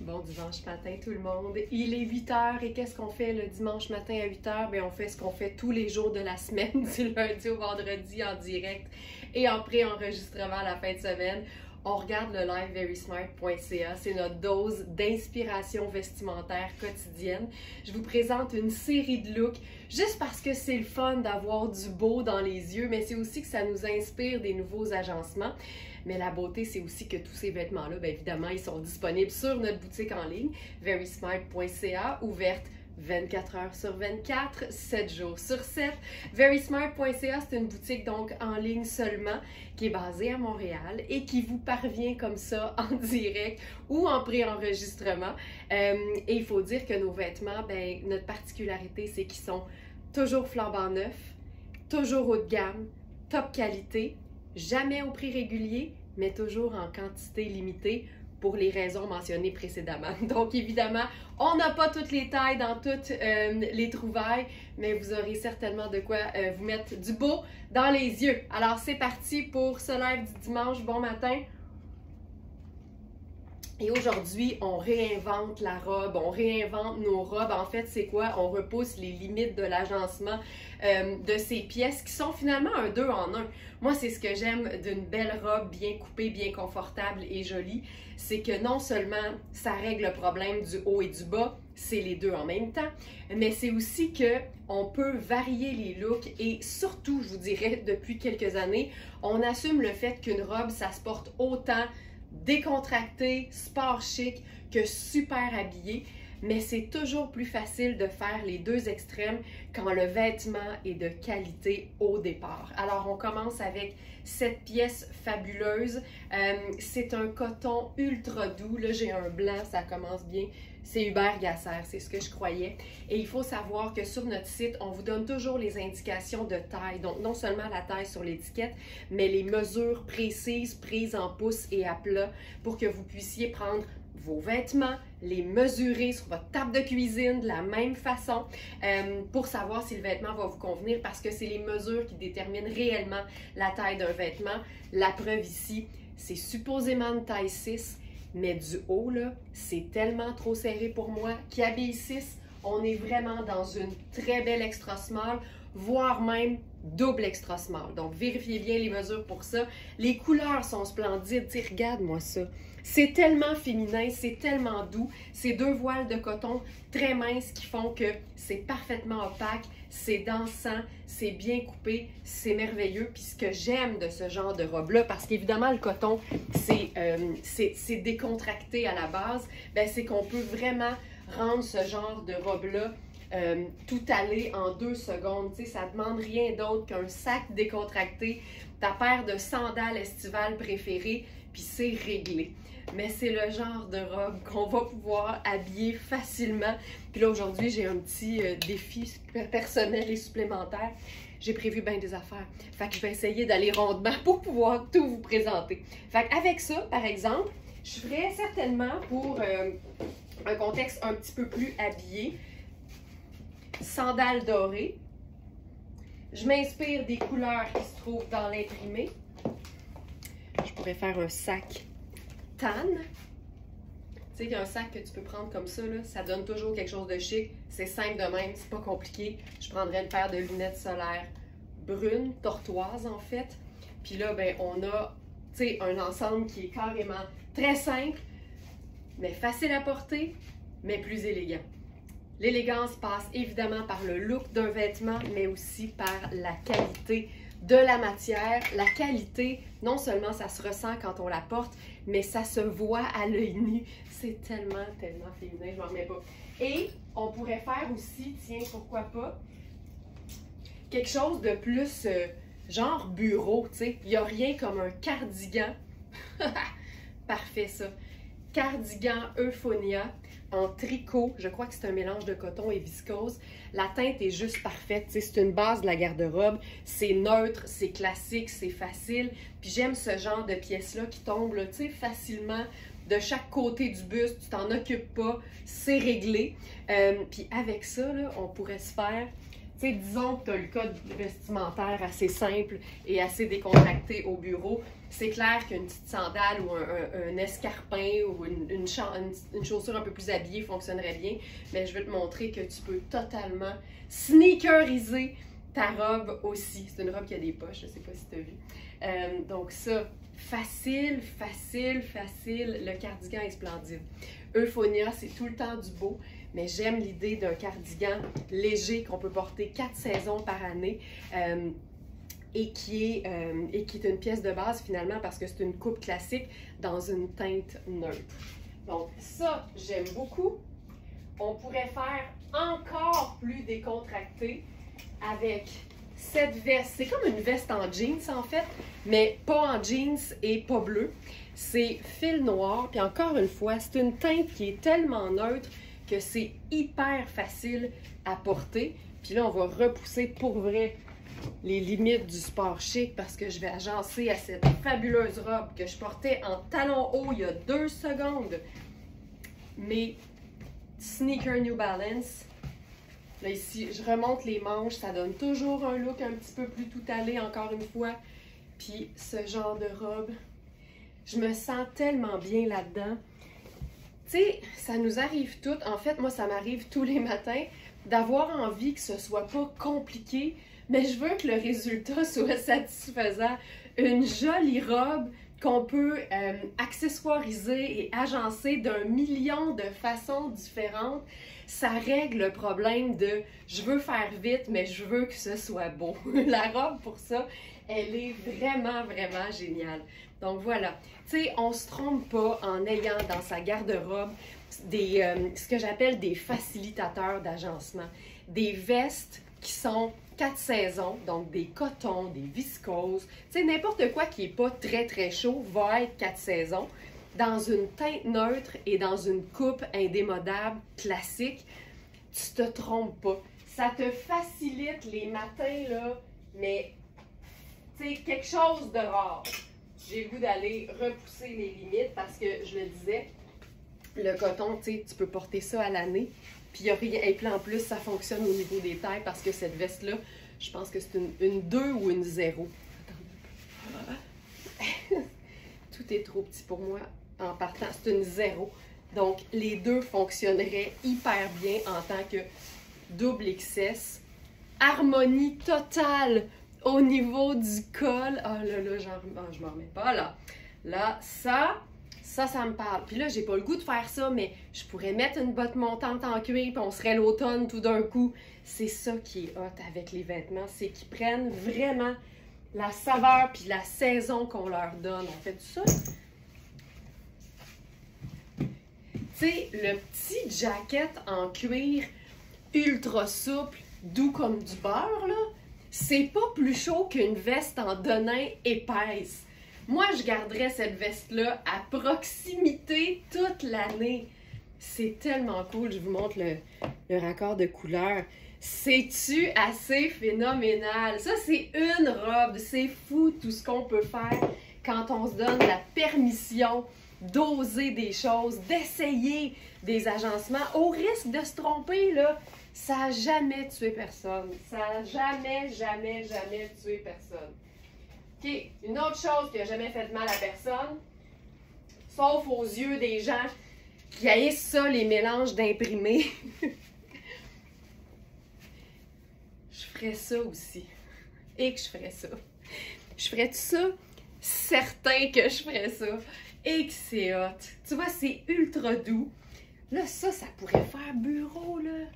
Bon dimanche matin tout le monde. Il est 8 h et qu'est-ce qu'on fait le dimanche matin à 8 h? Bien, on fait ce qu'on fait tous les jours de la semaine, du lundi au vendredi en direct et en pré-enregistrement à la fin de semaine. On regarde le live verysmart.ca. C'est notre dose d'inspiration vestimentaire quotidienne. Je vous présente une série de looks juste parce que c'est le fun d'avoir du beau dans les yeux, mais c'est aussi que ça nous inspire des nouveaux agencements. Mais la beauté, c'est aussi que tous ces vêtements-là, bien évidemment, ils sont disponibles sur notre boutique en ligne, verysmart.ca, ouverte 24 heures sur 24, 7 jours sur 7. verysmart.ca, c'est une boutique donc en ligne seulement qui est basée à Montréal et qui vous parvient comme ça en direct ou en pré-enregistrement. Et il faut dire que nos vêtements, ben, notre particularité, c'est qu'ils sont toujours flambant neufs, toujours haut de gamme, top qualité, jamais au prix régulier, mais toujours en quantité limitée pour les raisons mentionnées précédemment. Donc évidemment, on n'a pas toutes les tailles dans toutes les trouvailles, mais vous aurez certainement de quoi vous mettre du beau dans les yeux. Alors c'est parti pour ce live du dimanche. Bon matin! Et aujourd'hui, on réinvente la robe, on réinvente nos robes. En fait, c'est quoi? On repousse les limites de l'agencement de ces pièces qui sont finalement un 2 en 1. Moi, c'est ce que j'aime d'une belle robe bien coupée, bien confortable et jolie. C'est que non seulement ça règle le problème du haut et du bas, c'est les deux en même temps, mais c'est aussi qu'on peut varier les looks et surtout, je vous dirais, depuis quelques années, on assume le fait qu'une robe, ça se porte autant décontracté, sport chic que super habillé, mais c'est toujours plus facile de faire les deux extrêmes quand le vêtement est de qualité au départ. Alors on commence avec cette pièce fabuleuse, c'est un coton ultra doux, là j'ai un blanc, ça commence bien, c'est Hubert Gasser, c'est ce que je croyais. Et il faut savoir que sur notre site, on vous donne toujours les indications de taille. Donc, non seulement la taille sur l'étiquette, mais les mesures précises, prises en pouces et à plat pour que vous puissiez prendre vos vêtements, les mesurer sur votre table de cuisine de la même façon pour savoir si le vêtement va vous convenir parce que c'est les mesures qui déterminent réellement la taille d'un vêtement. La preuve ici, c'est supposément une taille 6. Mais du haut, là, c'est tellement trop serré pour moi qu'habille 6, on est vraiment dans une très belle extra small, voire même double extra small. Donc, vérifiez bien les mesures pour ça. Les couleurs sont splendides. Tu sais, regarde-moi ça. C'est tellement féminin, c'est tellement doux. Ces deux voiles de coton très minces qui font que c'est parfaitement opaque, c'est dansant, c'est bien coupé, c'est merveilleux. Puis ce que j'aime de ce genre de robe-là, parce qu'évidemment le coton, c'est décontracté à la base, ben, c'est qu'on peut vraiment rendre ce genre de robe-là tout aller en 2 secondes. Tu sais, ça ne demande rien d'autre qu'un sac décontracté, ta paire de sandales estivales préférées, puis c'est réglé. Mais c'est le genre de robe qu'on va pouvoir habiller facilement. Puis là, aujourd'hui, j'ai un petit défi personnel et supplémentaire. J'ai prévu bien des affaires. Fait que je vais essayer d'aller rondement pour pouvoir tout vous présenter. Fait qu'avec ça, par exemple, je ferais certainement pour un contexte un petit peu plus habillé, sandales dorées. Je m'inspire des couleurs qui se trouvent dans l'imprimé. Je pourrais faire un sac tan. Tu sais, un sac que tu peux prendre comme ça, là, ça donne toujours quelque chose de chic. C'est simple de même, c'est pas compliqué. Je prendrais une paire de lunettes solaires brunes, tortoises en fait. Puis là, ben, on a, tu sais, un ensemble qui est carrément très simple, mais facile à porter, mais plus élégant. L'élégance passe évidemment par le look d'un vêtement, mais aussi par la qualité de la matière. La qualité, non seulement ça se ressent quand on la porte, mais ça se voit à l'œil nu. C'est tellement, tellement féminin, je m'en remets pas. Et on pourrait faire aussi, tiens, pourquoi pas, quelque chose de plus genre bureau, tu sais. Il n'y a rien comme un cardigan. Parfait ça. Cardigan Euphonia en tricot. Je crois que c'est un mélange de coton et viscose. La teinte est juste parfaite. C'est une base de la garde-robe. C'est neutre, c'est classique, c'est facile. Puis j'aime ce genre de pièces-là qui tombent là, facilement de chaque côté du buste. Tu t'en occupes pas. C'est réglé. Puis avec ça, là, on pourrait se faire Tu sais, disons que tu as le code vestimentaire assez simple et assez décontracté au bureau. C'est clair qu'une petite sandale ou un escarpin ou une chaussure un peu plus habillée fonctionnerait bien. Mais je vais te montrer que tu peux totalement sneakeriser ta robe aussi. C'est une robe qui a des poches, je ne sais pas si tu as vu. Donc ça, facile, facile, facile. Le cardigan est splendide. Euphonia, c'est tout le temps du beau. Mais j'aime l'idée d'un cardigan léger qu'on peut porter 4 saisons par année et qui est une pièce de base finalement parce que c'est une coupe classique dans une teinte neutre. Donc ça, j'aime beaucoup. On pourrait faire encore plus décontracté avec cette veste. C'est comme une veste en jeans en fait, mais pas en jeans et pas bleu. C'est fil noir, puis encore une fois, c'est une teinte qui est tellement neutre que c'est hyper facile à porter. Puis là, on va repousser pour vrai les limites du sport chic parce que je vais agencer à cette fabuleuse robe que je portais en talons hauts il y a 2 secondes. Mes sneakers New Balance. Là, ici, je remonte les manches. Ça donne toujours un look un petit peu plus tout allé, encore une fois. Puis ce genre de robe, je me sens tellement bien là-dedans. Tu sais, ça nous arrive toutes. En fait, moi, ça m'arrive tous les matins d'avoir envie que ce soit pas compliqué, mais je veux que le résultat soit satisfaisant. Une jolie robe qu'on peut accessoiriser et agencer d'un million de façons différentes. Ça règle le problème de « je veux faire vite, mais je veux que ce soit beau ». La robe, pour ça, elle est vraiment, vraiment géniale. Donc voilà, tu sais, on se trompe pas en ayant dans sa garde-robe ce que j'appelle des facilitateurs d'agencement. Des vestes qui sont 4 saisons, donc des cotons, des viscoses. Tu sais, n'importe quoi qui n'est pas très très chaud va être 4 saisons. Dans une teinte neutre et dans une coupe indémodable classique, tu te trompes pas. Ça te facilite les matins, là, mais tu sais, quelque chose de rare. J'ai le goût d'aller repousser les limites parce que, je le disais, le coton, tu sais, tu peux porter ça à l'année. Puis il n'y a rien. Et puis en plus, ça fonctionne au niveau des tailles parce que cette veste-là, je pense que c'est une 2 ou une 0. Tout est trop petit pour moi en partant. C'est une 0. Donc, les deux fonctionneraient hyper bien en tant que double XS. Harmonie totale au niveau du col. Ah là là, je m'en remets pas là. Là, ça me parle. Puis là, j'ai pas le goût de faire ça, mais je pourrais mettre une botte montante en cuir, puis on serait l'automne tout d'un coup. C'est ça qui est hot avec les vêtements, c'est qu'ils prennent vraiment la saveur puis la saison qu'on leur donne. On fait ça. Tu sais, le petit jacket en cuir ultra souple, doux comme du beurre, là, c'est pas plus chaud qu'une veste en denim épaisse. Moi, je garderais cette veste-là à proximité toute l'année. C'est tellement cool. Je vous montre le raccord de couleur. C'est-tu assez phénoménal? Ça, c'est une robe. C'est fou tout ce qu'on peut faire quand on se donne la permission d'oser des choses, d'essayer des agencements. Au risque de se tromper, là, ça n'a jamais tué personne. Ça n'a jamais, jamais, jamais tué personne. OK, une autre chose qui n'a jamais fait de mal à personne, sauf aux yeux des gens qui haïssent ça, les mélanges d'imprimés. Je ferais ça aussi. Et que je ferais ça. Je ferais tout ça? Certain que je ferais ça. Et que c'est hot. Tu vois, c'est ultra doux. Là, ça pourrait faire bureau, là.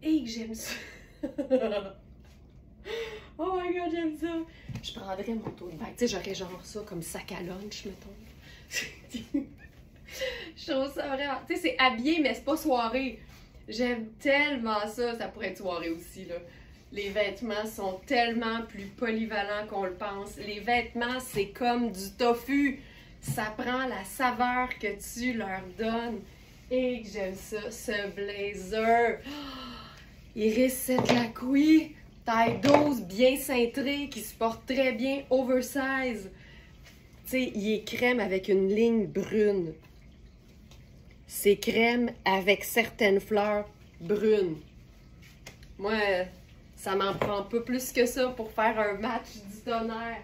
Et que j'aime ça. Oh my god, j'aime ça! Je prendrais mon tote bag. Tu sais, j'aurais genre ça comme sac à lunch, mettons. Je trouve ça vraiment... Tu sais, c'est habillé, mais c'est pas soirée. J'aime tellement ça. Ça pourrait être soirée aussi, là. Les vêtements sont tellement plus polyvalents qu'on le pense. Les vêtements, c'est comme du tofu. Ça prend la saveur que tu leur donnes. Et que j'aime ça. Ce blazer. Oh, Iris Setlaqui. Taille 12, bien cintré, qui se porte très bien, oversize. Tu sais, il est crème avec une ligne brune. C'est crème avec certaines fleurs brune. Moi, ça m'en prend pas plus que ça pour faire un match du tonnerre.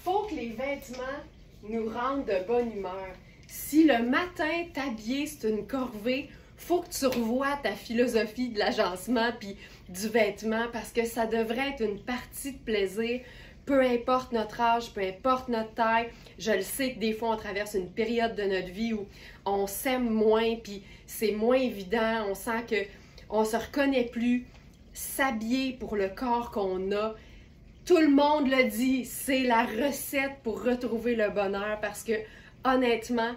Faut que les vêtements nous rendent de bonne humeur. Si le matin, t'habiller, c'est une corvée, faut que tu revoies ta philosophie de l'agencement puis du vêtement parce que ça devrait être une partie de plaisir. Peu importe notre âge, peu importe notre taille, je le sais que des fois on traverse une période de notre vie où on s'aime moins puis c'est moins évident, on sent que on se reconnaît plus. S'habiller pour le corps qu'on a, tout le monde le dit, c'est la recette pour retrouver le bonheur parce que honnêtement,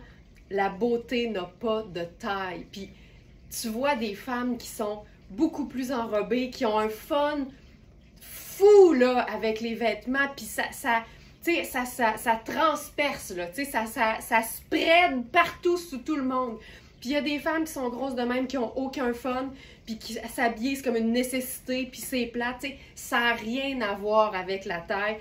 la beauté n'a pas de taille. Puis tu vois des femmes qui sont beaucoup plus enrobées, qui ont un fun fou là, avec les vêtements, puis ça transperce, là, ça spread partout sous tout le monde. Puis il y a des femmes qui sont grosses de même, qui n'ont aucun fun, puis qui s'habillent, c'est comme une nécessité, puis c'est plat, ça n'a rien à voir avec la taille.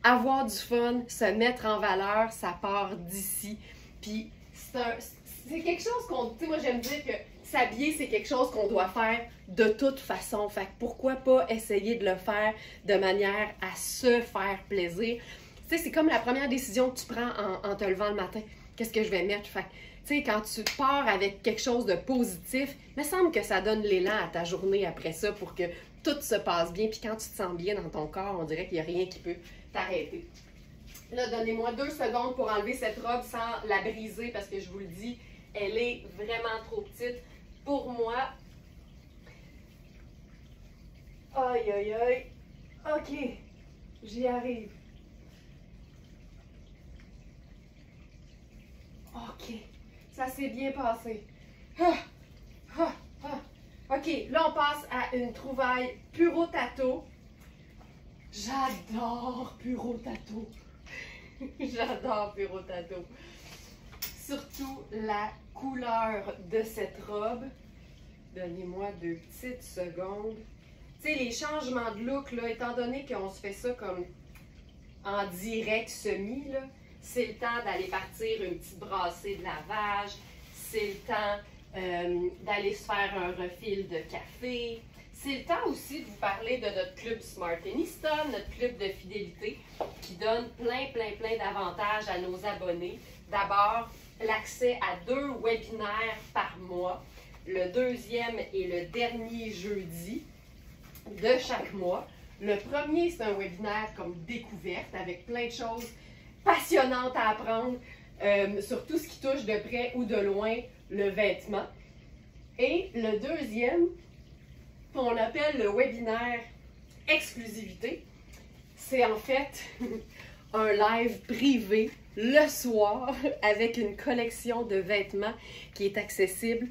Avoir du fun, se mettre en valeur, ça part d'ici. Puis c'est quelque chose qu'on, moi j'aime dire que s'habiller, c'est quelque chose qu'on doit faire de toute façon. Fait que pourquoi pas essayer de le faire de manière à se faire plaisir. Tu sais, c'est comme la première décision que tu prends en te levant le matin. Qu'est-ce que je vais mettre? Fait que, tu sais, quand tu pars avec quelque chose de positif, il me semble que ça donne l'élan à ta journée après ça pour que tout se passe bien. Puis quand tu te sens bien dans ton corps, on dirait qu'il n'y a rien qui peut t'arrêter. Là, donnez-moi 2 secondes pour enlever cette robe sans la briser parce que je vous le dis, elle est vraiment trop petite pour moi. Aïe, aïe, aïe. OK, j'y arrive. OK, ça s'est bien passé. OK, là, on passe à une trouvaille Puro Tato. J'adore Puro Tato. J'adore Puro Tato. Surtout la couleur de cette robe. Donnez-moi 2 petites secondes. Tu sais, les changements de look, là, étant donné qu'on se fait ça comme en direct semi, là, c'est le temps d'aller partir une petite brassée de lavage. C'est le temps d'aller se faire un refill de café. C'est le temps aussi de vous parler de notre club Smartinista, notre club de fidélité qui donne plein d'avantages à nos abonnés. D'abord, l'accès à 2 webinaires par mois, le 2e et le dernier jeudi de chaque mois. Le premier, c'est un webinaire comme découverte avec plein de choses passionnantes à apprendre sur tout ce qui touche de près ou de loin le vêtement. Et le deuxième, on appelle le webinaire exclusivité. C'est en fait un live privé le soir avec une collection de vêtements qui est accessible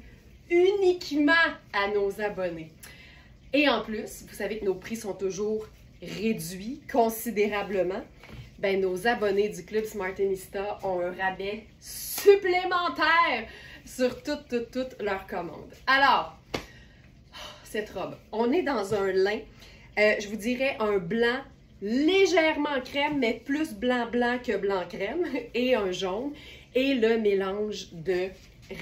uniquement à nos abonnés. Et en plus, vous savez que nos prix sont toujours réduits considérablement. Ben, nos abonnés du Club Smartinista ont un rabais supplémentaire sur toutes leurs commandes. Alors, cette robe, on est dans un lin, je vous dirais un blanc légèrement crème, mais plus blanc que blanc crème, et un jaune, et le mélange de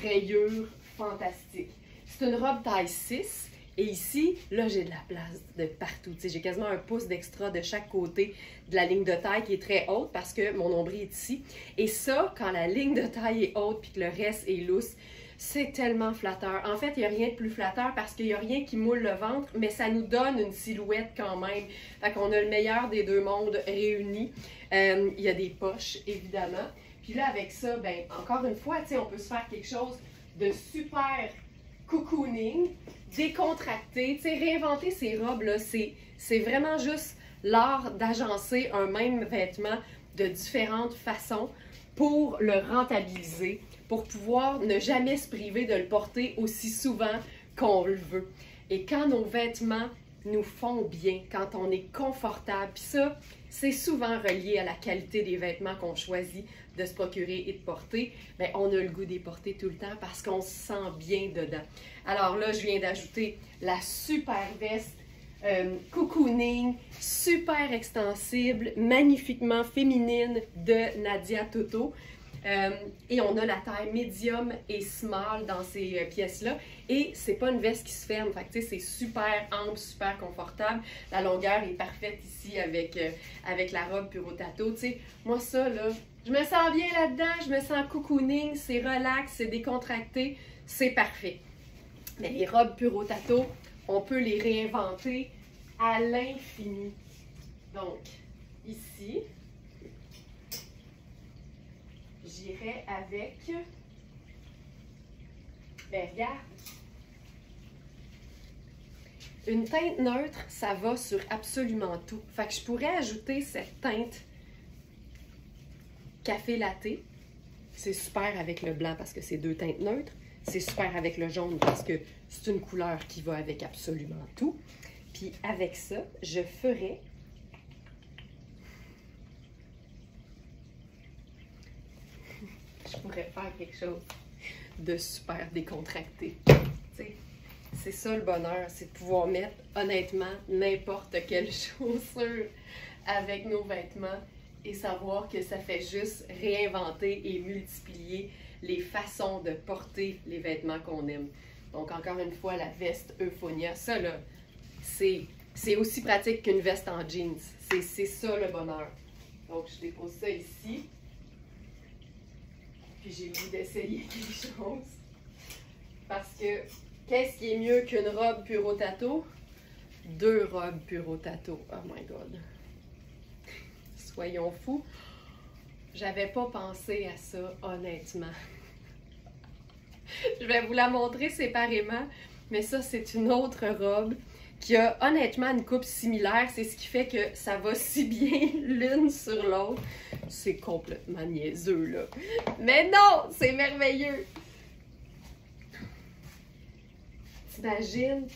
rayures fantastiques. C'est une robe taille 6. Et ici, là, j'ai de la place de partout. J'ai quasiment un pouce d'extra de chaque côté de la ligne de taille qui est très haute parce que mon nombril est ici. Et ça, quand la ligne de taille est haute puis que le reste est lousse, c'est tellement flatteur. En fait, il n'y a rien de plus flatteur parce qu'il n'y a rien qui moule le ventre, mais ça nous donne une silhouette quand même. Fait qu'on a le meilleur des 2 mondes réunis. Il y a des poches, évidemment. Puis là, avec ça, ben encore une fois, on peut se faire quelque chose de super cocooning, décontracté. Réinventer ces robes-là, c'est vraiment juste l'art d'agencer un même vêtement de différentes façons pour le rentabiliser, pour pouvoir ne jamais se priver de le porter aussi souvent qu'on le veut. Et quand nos vêtements nous font bien, quand on est confortable, puis ça, c'est souvent relié à la qualité des vêtements qu'on choisit de se procurer et de porter, bien, on a le goût d'y porter tout le temps parce qu'on se sent bien dedans. Alors là, je viens d'ajouter la super veste cocooning, super extensible, magnifiquement féminine de Nadia Toto. Et on a la taille médium et small dans ces pièces-là. Et c'est pas une veste qui se ferme. Fait que c'est super ample, super confortable. La longueur est parfaite ici avec, avec la robe Puro Tato. T'sais, moi ça, là, je me sens bien là-dedans. Je me sens cocooning, c'est relax, c'est décontracté. C'est parfait. Mais les robes Puro Tato, on peut les réinventer à l'infini. Donc, ici, j'irai avec, ben regarde, une teinte neutre, ça va sur absolument tout. Fait que je pourrais ajouter cette teinte café latte. C'est super avec le blanc parce que c'est deux teintes neutres. C'est super avec le jaune parce que c'est une couleur qui va avec absolument tout. Puis avec ça, je ferai je pourrais faire quelque chose de super décontracté. C'est ça le bonheur, c'est de pouvoir mettre honnêtement n'importe quelle chaussure avec nos vêtements et savoir que ça fait juste réinventer et multiplier les façons de porter les vêtements qu'on aime. Donc encore une fois, la veste Euphonia, ça là, c'est aussi pratique qu'une veste en jeans. C'est ça le bonheur. Donc je dépose ça ici. Puis j'ai le goût d'essayer quelque chose. Parce que, qu'est-ce qui est mieux qu'une robe Puro Tato? Deux robes Puro Tato. Oh my God. Soyons fous. J'avais pas pensé à ça, honnêtement. Je vais vous la montrer séparément. Mais ça, c'est une autre robe qui a honnêtement une coupe similaire. C'est ce qui fait que ça va si bien l'une sur l'autre. C'est complètement niaiseux, là. Mais non, c'est merveilleux. T'imagines.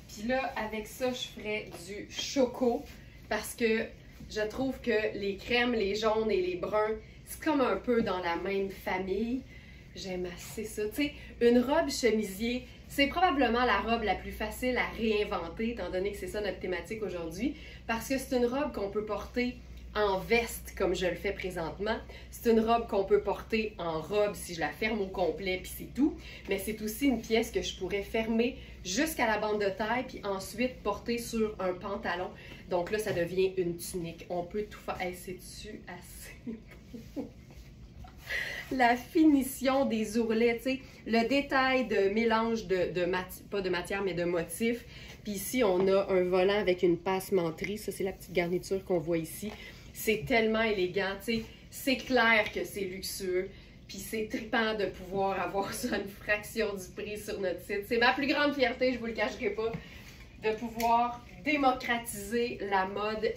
Puis là, avec ça, je ferais du choco parce que je trouve que les crèmes, les jaunes et les bruns, c'est comme un peu dans la même famille. J'aime assez ça. Tu sais, une robe chemisier, c'est probablement la robe la plus facile à réinventer, étant donné que c'est ça notre thématique aujourd'hui, parce que c'est une robe qu'on peut porter en veste, comme je le fais présentement. C'est une robe qu'on peut porter en robe si je la ferme au complet, puis c'est tout. Mais c'est aussi une pièce que je pourrais fermer jusqu'à la bande de taille, puis ensuite porter sur un pantalon. Donc là, ça devient une tunique. On peut tout faire. Hey, c'est-tu assez beau? La finition des ourlets, tu sais, le détail de mélange pas de matière, mais de motifs. Puis ici, on a un volant avec une passementerie. Ça, c'est la petite garniture qu'on voit ici. C'est tellement élégant, tu sais. C'est clair que c'est luxueux. Puis c'est trippant de pouvoir avoir ça à une fraction du prix sur notre site. C'est ma plus grande fierté, je vous le cacherai pas, de pouvoir démocratiser la mode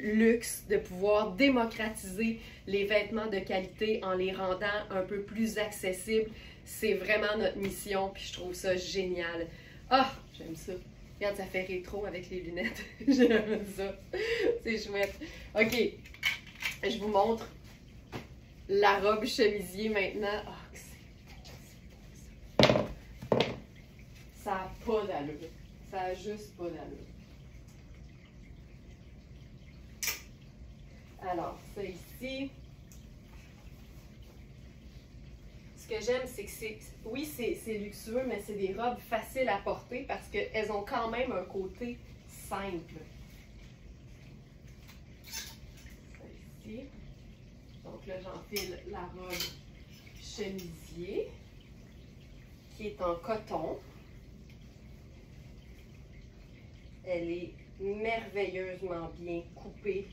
luxe, de pouvoir démocratiser les vêtements de qualité en les rendant un peu plus accessibles. C'est vraiment notre mission, puis je trouve ça génial. Ah, j'aime ça. Regarde, ça fait rétro avec les lunettes. J'aime ça. C'est chouette. OK, je vous montre la robe chemisier maintenant. Oh, ça n'a pas d'allure. Ça n'a juste pas d'allure. Alors, ça ici. Ce que j'aime, c'est que oui, c'est luxueux, mais c'est des robes faciles à porter parce qu'elles ont quand même un côté simple. Ça ici. Donc là, j'enfile la robe chemisier qui est en coton. Elle est merveilleusement bien coupée.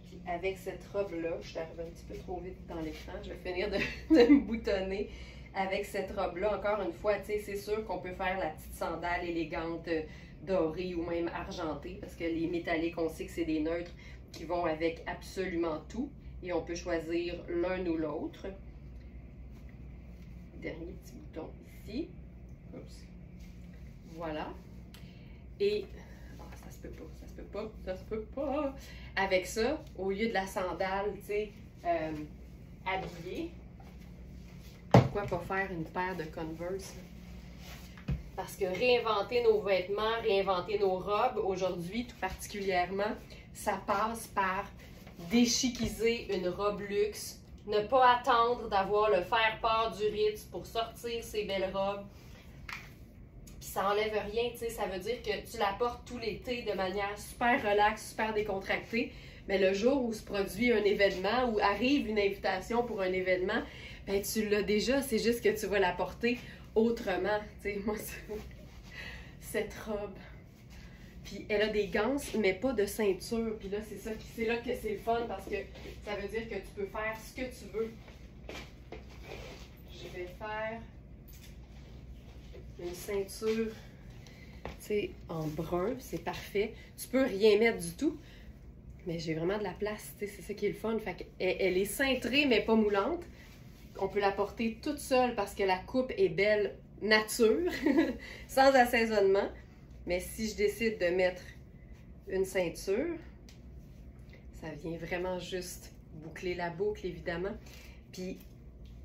Puis avec cette robe-là, je suis arrivée un petit peu trop vite dans l'écran, je vais finir de me boutonner avec cette robe-là. Encore une fois, tu sais, c'est sûr qu'on peut faire la petite sandale élégante dorée ou même argentée parce que les métalliques, on sait que c'est des neutres qui vont avec absolument tout. Et on peut choisir l'un ou l'autre. Dernier petit bouton ici. Oups. Voilà. Et ça se peut pas, ça se peut pas, ça se peut pas. Avec ça, au lieu de la sandale, tu sais, habillée, pourquoi pas faire une paire de Converse? Parce que réinventer nos vêtements, réinventer nos robes, aujourd'hui tout particulièrement, ça passe par déchiquiser une robe luxe, ne pas attendre d'avoir le faire-part du Ritz pour sortir ses belles robes. Puis ça enlève rien, tu sais, ça veut dire que tu la portes tout l'été de manière super relaxe, super décontractée. Mais le jour où se produit un événement, où arrive une invitation pour un événement, ben tu l'as déjà, c'est juste que tu vas la porter autrement. Tu sais, moi, cette robe. Puis elle a des ganses, mais pas de ceinture. Puis là, c'est là que c'est le fun parce que ça veut dire que tu peux faire ce que tu veux. Je vais faire une ceinture, tu sais, en brun, c'est parfait. Tu peux rien mettre du tout, mais j'ai vraiment de la place, tu sais, c'est ça qui est le fun. Fait elle est cintrée, mais pas moulante. On peut la porter toute seule parce que la coupe est belle nature, sans assaisonnement. Mais si je décide de mettre une ceinture, ça vient vraiment juste boucler la boucle, évidemment. Puis,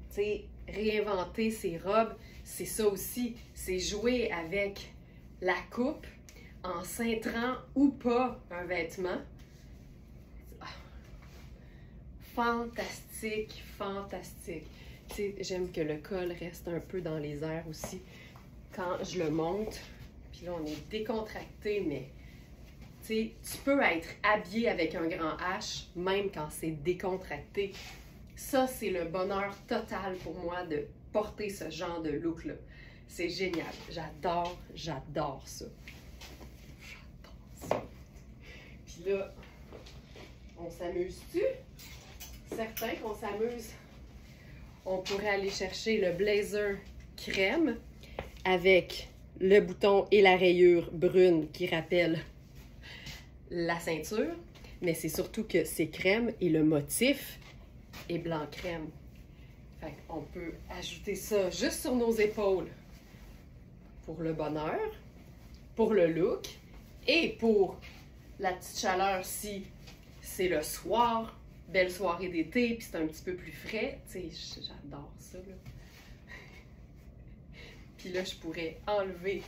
tu sais, réinventer ses robes, c'est ça aussi. C'est jouer avec la coupe en cintrant ou pas un vêtement. Fantastique, fantastique. Tu sais, j'aime que le col reste un peu dans les airs aussi quand je le monte. Puis là, on est décontracté, mais tu sais, tu peux être habillé avec un grand H, même quand c'est décontracté. Ça, c'est le bonheur total pour moi de porter ce genre de look-là. C'est génial. J'adore, j'adore ça. J'adore ça. Puis là, on s'amuse-tu? Certain qu'on s'amuse. On pourrait aller chercher le blazer crème avec le bouton et la rayure brune qui rappellent la ceinture, mais c'est surtout que c'est crème et le motif est blanc crème. Fait qu'on peut ajouter ça juste sur nos épaules pour le bonheur, pour le look et pour la petite chaleur si c'est le soir, belle soirée d'été, puis c'est un petit peu plus frais. Tu sais, j'adore ça, là. Puis là, je pourrais enlever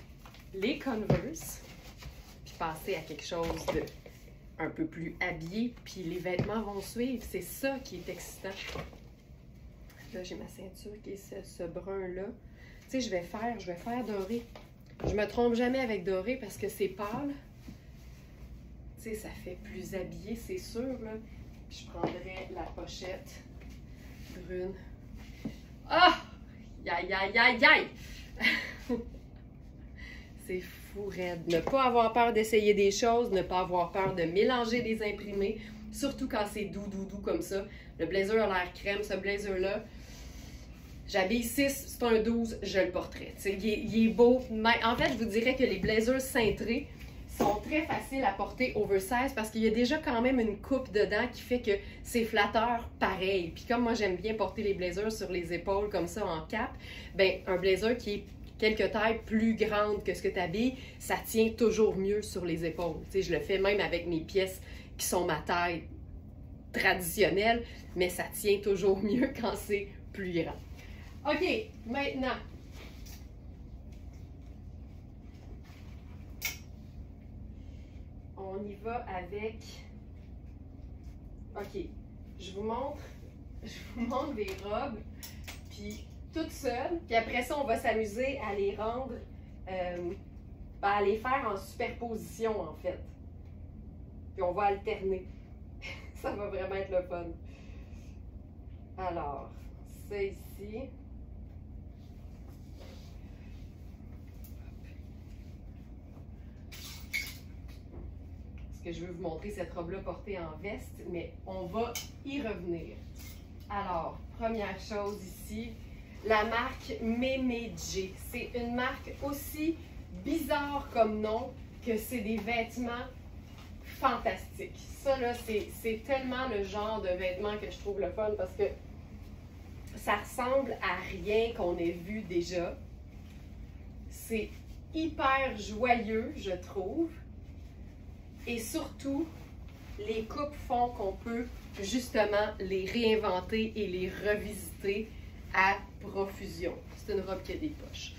les Converse, puis passer à quelque chose de un peu plus habillé, puis les vêtements vont suivre. C'est ça qui est excitant. Là, j'ai ma ceinture qui est ce brun-là. Tu sais, je vais faire doré. Je me trompe jamais avec doré parce que c'est pâle. Tu sais, ça fait plus habillé, c'est sûr, là. Je prendrais la pochette brune. Ah! Aïe, aïe, aïe, aïe! C'est fou raide. Ne pas avoir peur d'essayer des choses, ne pas avoir peur de mélanger des imprimés, surtout quand c'est doux comme ça. Le blazer a l'air crème, ce blazer-là. J'habille 6, c'est un 12, je le porterais. Il est beau. Mais en fait, je vous dirais que les blazers cintrés sont très faciles à porter oversize parce qu'il y a déjà quand même une coupe dedans qui fait que c'est flatteur pareil. Puis comme moi, j'aime bien porter les blazers sur les épaules comme ça en cap, ben un blazer qui est quelques tailles plus grandes que ce que tu habilles, ça tient toujours mieux sur les épaules. Tu sais, je le fais même avec mes pièces qui sont ma taille traditionnelle, mais ça tient toujours mieux quand c'est plus grand. OK, maintenant, on y va avec... OK, je vous montre les robes, puis toutes seules, puis après ça, on va s'amuser à les rendre, à les faire en superposition, en fait. Puis on va alterner. Ça va vraiment être le fun. Alors, ça ici. Parce que je veux vous montrer cette robe-là portée en veste, mais on va y revenir. Alors, première chose ici, la marque Memeje. C'est une marque aussi bizarre comme nom que c'est des vêtements fantastiques. Ça, là, c'est tellement le genre de vêtements que je trouve le fun parce que ça ressemble à rien qu'on ait vu déjà. C'est hyper joyeux, je trouve. Et surtout, les coupes font qu'on peut justement les réinventer et les revisiter à profusion. C'est une robe qui a des poches.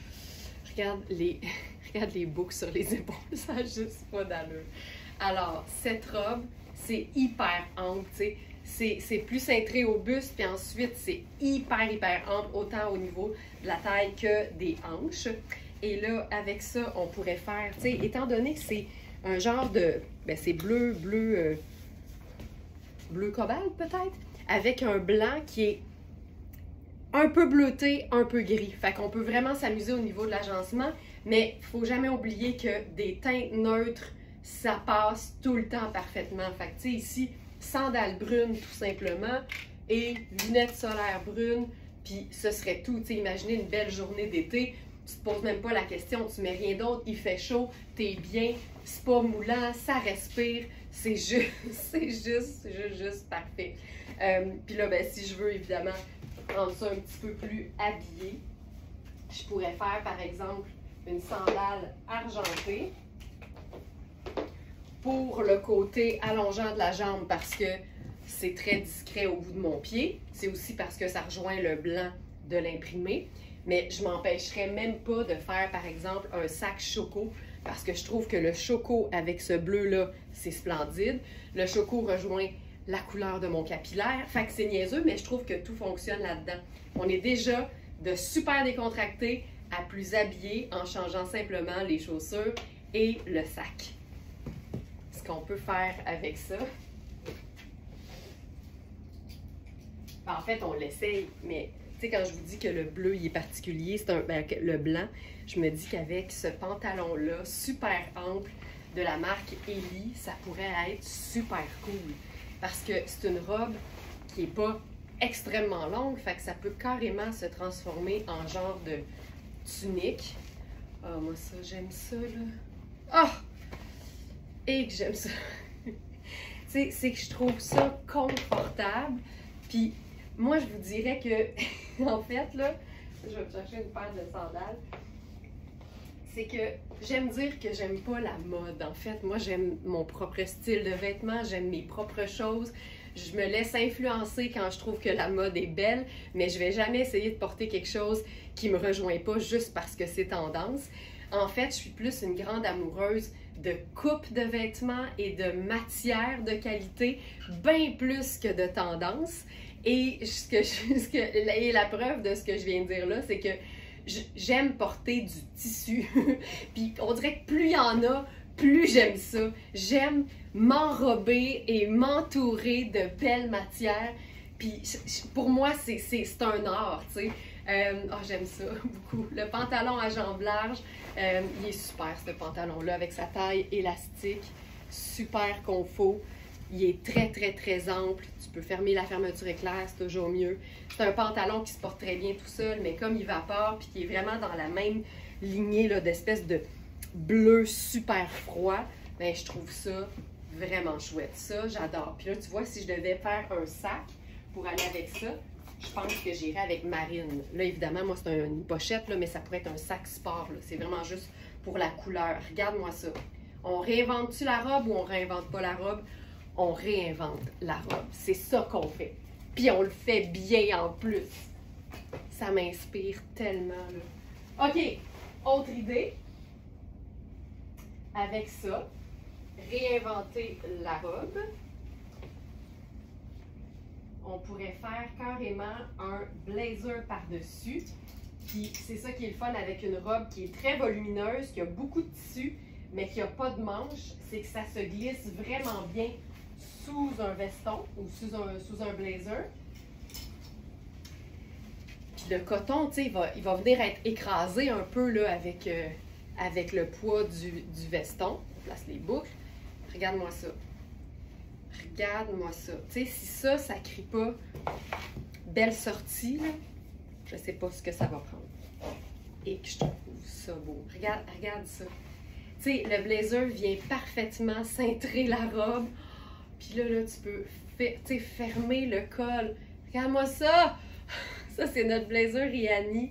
Regarde les boucles sur les épaules, ça n'a juste pas d'allure. Alors, cette robe, c'est hyper ample, tu sais. C'est plus cintré au buste, puis ensuite, c'est hyper ample, autant au niveau de la taille que des hanches. Et là, avec ça, on pourrait faire, tu sais, étant donné que c'est un genre de, ben c'est bleu cobalt peut-être, avec un blanc qui est un peu bleuté, un peu gris. Fait qu'on peut vraiment s'amuser au niveau de l'agencement, mais il faut jamais oublier que des teintes neutres, ça passe tout le temps parfaitement. Fait que tu sais, ici, sandales brunes tout simplement et lunettes solaires brunes, puis ce serait tout. Tu sais, imaginez une belle journée d'été, tu te poses même pas la question, tu mets rien d'autre, il fait chaud, t'es bien, c'est pas moulant, ça respire, c'est juste parfait. Puis là, ben, si je veux évidemment rendre ça un petit peu plus habillé, je pourrais faire par exemple une sandale argentée pour le côté allongeant de la jambe parce que c'est très discret au bout de mon pied. C'est aussi parce que ça rejoint le blanc de l'imprimé. Mais je m'empêcherais même pas de faire, par exemple, un sac choco parce que je trouve que le choco avec ce bleu-là, c'est splendide. Le choco rejoint la couleur de mon capillaire. Fait que c'est niaiseux, mais je trouve que tout fonctionne là-dedans. On est déjà de super décontracté à plus habillé en changeant simplement les chaussures et le sac. Ce qu'on peut faire avec ça, en fait, on l'essaye, mais tu sais, quand je vous dis que le bleu, il est particulier, c'est le blanc, je me dis qu'avec ce pantalon-là, super ample, de la marque Ellie, ça pourrait être super cool. Parce que c'est une robe qui n'est pas extrêmement longue, fait que ça peut carrément se transformer en genre de tunique. Ah, moi ça, j'aime ça, là. Ah! Et que j'aime ça. Tu sais, c'est que je trouve ça confortable. Puis, moi, je vous dirais que, en fait, là, je vais me chercher une paire de sandales. C'est que j'aime dire que j'aime pas la mode. En fait, moi, j'aime mon propre style de vêtements, j'aime mes propres choses. Je me laisse influencer quand je trouve que la mode est belle, mais je vais jamais essayer de porter quelque chose qui me rejoint pas juste parce que c'est tendance. En fait, je suis plus une grande amoureuse de coupe de vêtements et de matière de qualité, bien plus que de tendance. Et la preuve de ce que je viens de dire là, c'est que j'aime porter du tissu. Puis on dirait que plus il y en a, plus j'aime ça. J'aime m'enrober et m'entourer de belles matières. Puis pour moi, c'est un art, tu sais. J'aime ça beaucoup. Le pantalon à jambes larges, il est super ce pantalon-là avec sa taille élastique, super confort. Il est très ample. Tu peux fermer la fermeture éclair, c'est toujours mieux. C'est un pantalon qui se porte très bien tout seul, mais comme il vapore, puis qui est vraiment dans la même lignée d'espèce de bleu super froid, ben, je trouve ça vraiment chouette. Ça, j'adore. Puis là, tu vois, si je devais faire un sac pour aller avec ça, je pense que j'irais avec Marine. Là, évidemment, moi, c'est une pochette, là, mais ça pourrait être un sac sport. C'est vraiment juste pour la couleur. Regarde-moi ça. On réinvente-tu la robe ou on réinvente pas la robe? On réinvente la robe. C'est ça qu'on fait. Puis on le fait bien en plus. Ça m'inspire tellement, là. OK, autre idée. Avec ça, réinventer la robe. On pourrait faire carrément un blazer par-dessus. Puis c'est ça qui est le fun avec une robe qui est très volumineuse, qui a beaucoup de tissu, mais qui n'a pas de manches. C'est que ça se glisse vraiment bien sous un veston ou sous un blazer. Puis le coton, tu sais, il va venir être écrasé un peu là, avec le poids du veston. On place les boucles. Regarde-moi ça. Regarde-moi ça. Tu sais, si ça crie pas belle sortie, là, je sais pas ce que ça va prendre. Et que je trouve ça beau. Regarde ça. Tu sais, le blazer vient parfaitement cintrer la robe. Puis là, tu peux fermer le col. Regarde-moi ça! Ça, c'est notre blazer Rihanni.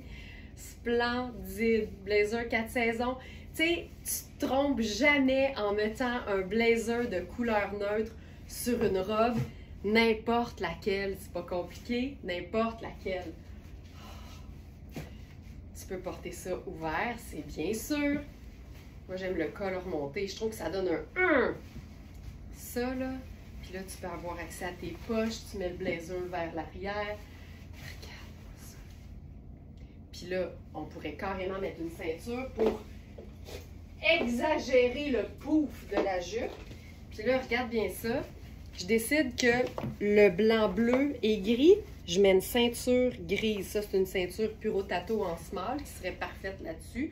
Splendide. Blazer 4 saisons. Tu sais, tu te trompes jamais en mettant un blazer de couleur neutre sur une robe. N'importe laquelle. C'est pas compliqué. N'importe laquelle. Tu peux porter ça ouvert, c'est bien sûr. Moi, j'aime le col remonté. Je trouve que ça donne un. Ça, là, Puis là, tu peux avoir accès à tes poches, tu mets le blazer vers l'arrière. Regarde ça. Puis là, on pourrait carrément mettre une ceinture pour exagérer le pouf de la jupe. Puis là, regarde bien ça. Je décide que le blanc bleu et gris, je mets une ceinture grise. Ça, c'est une ceinture Puro Tato en small qui serait parfaite là-dessus.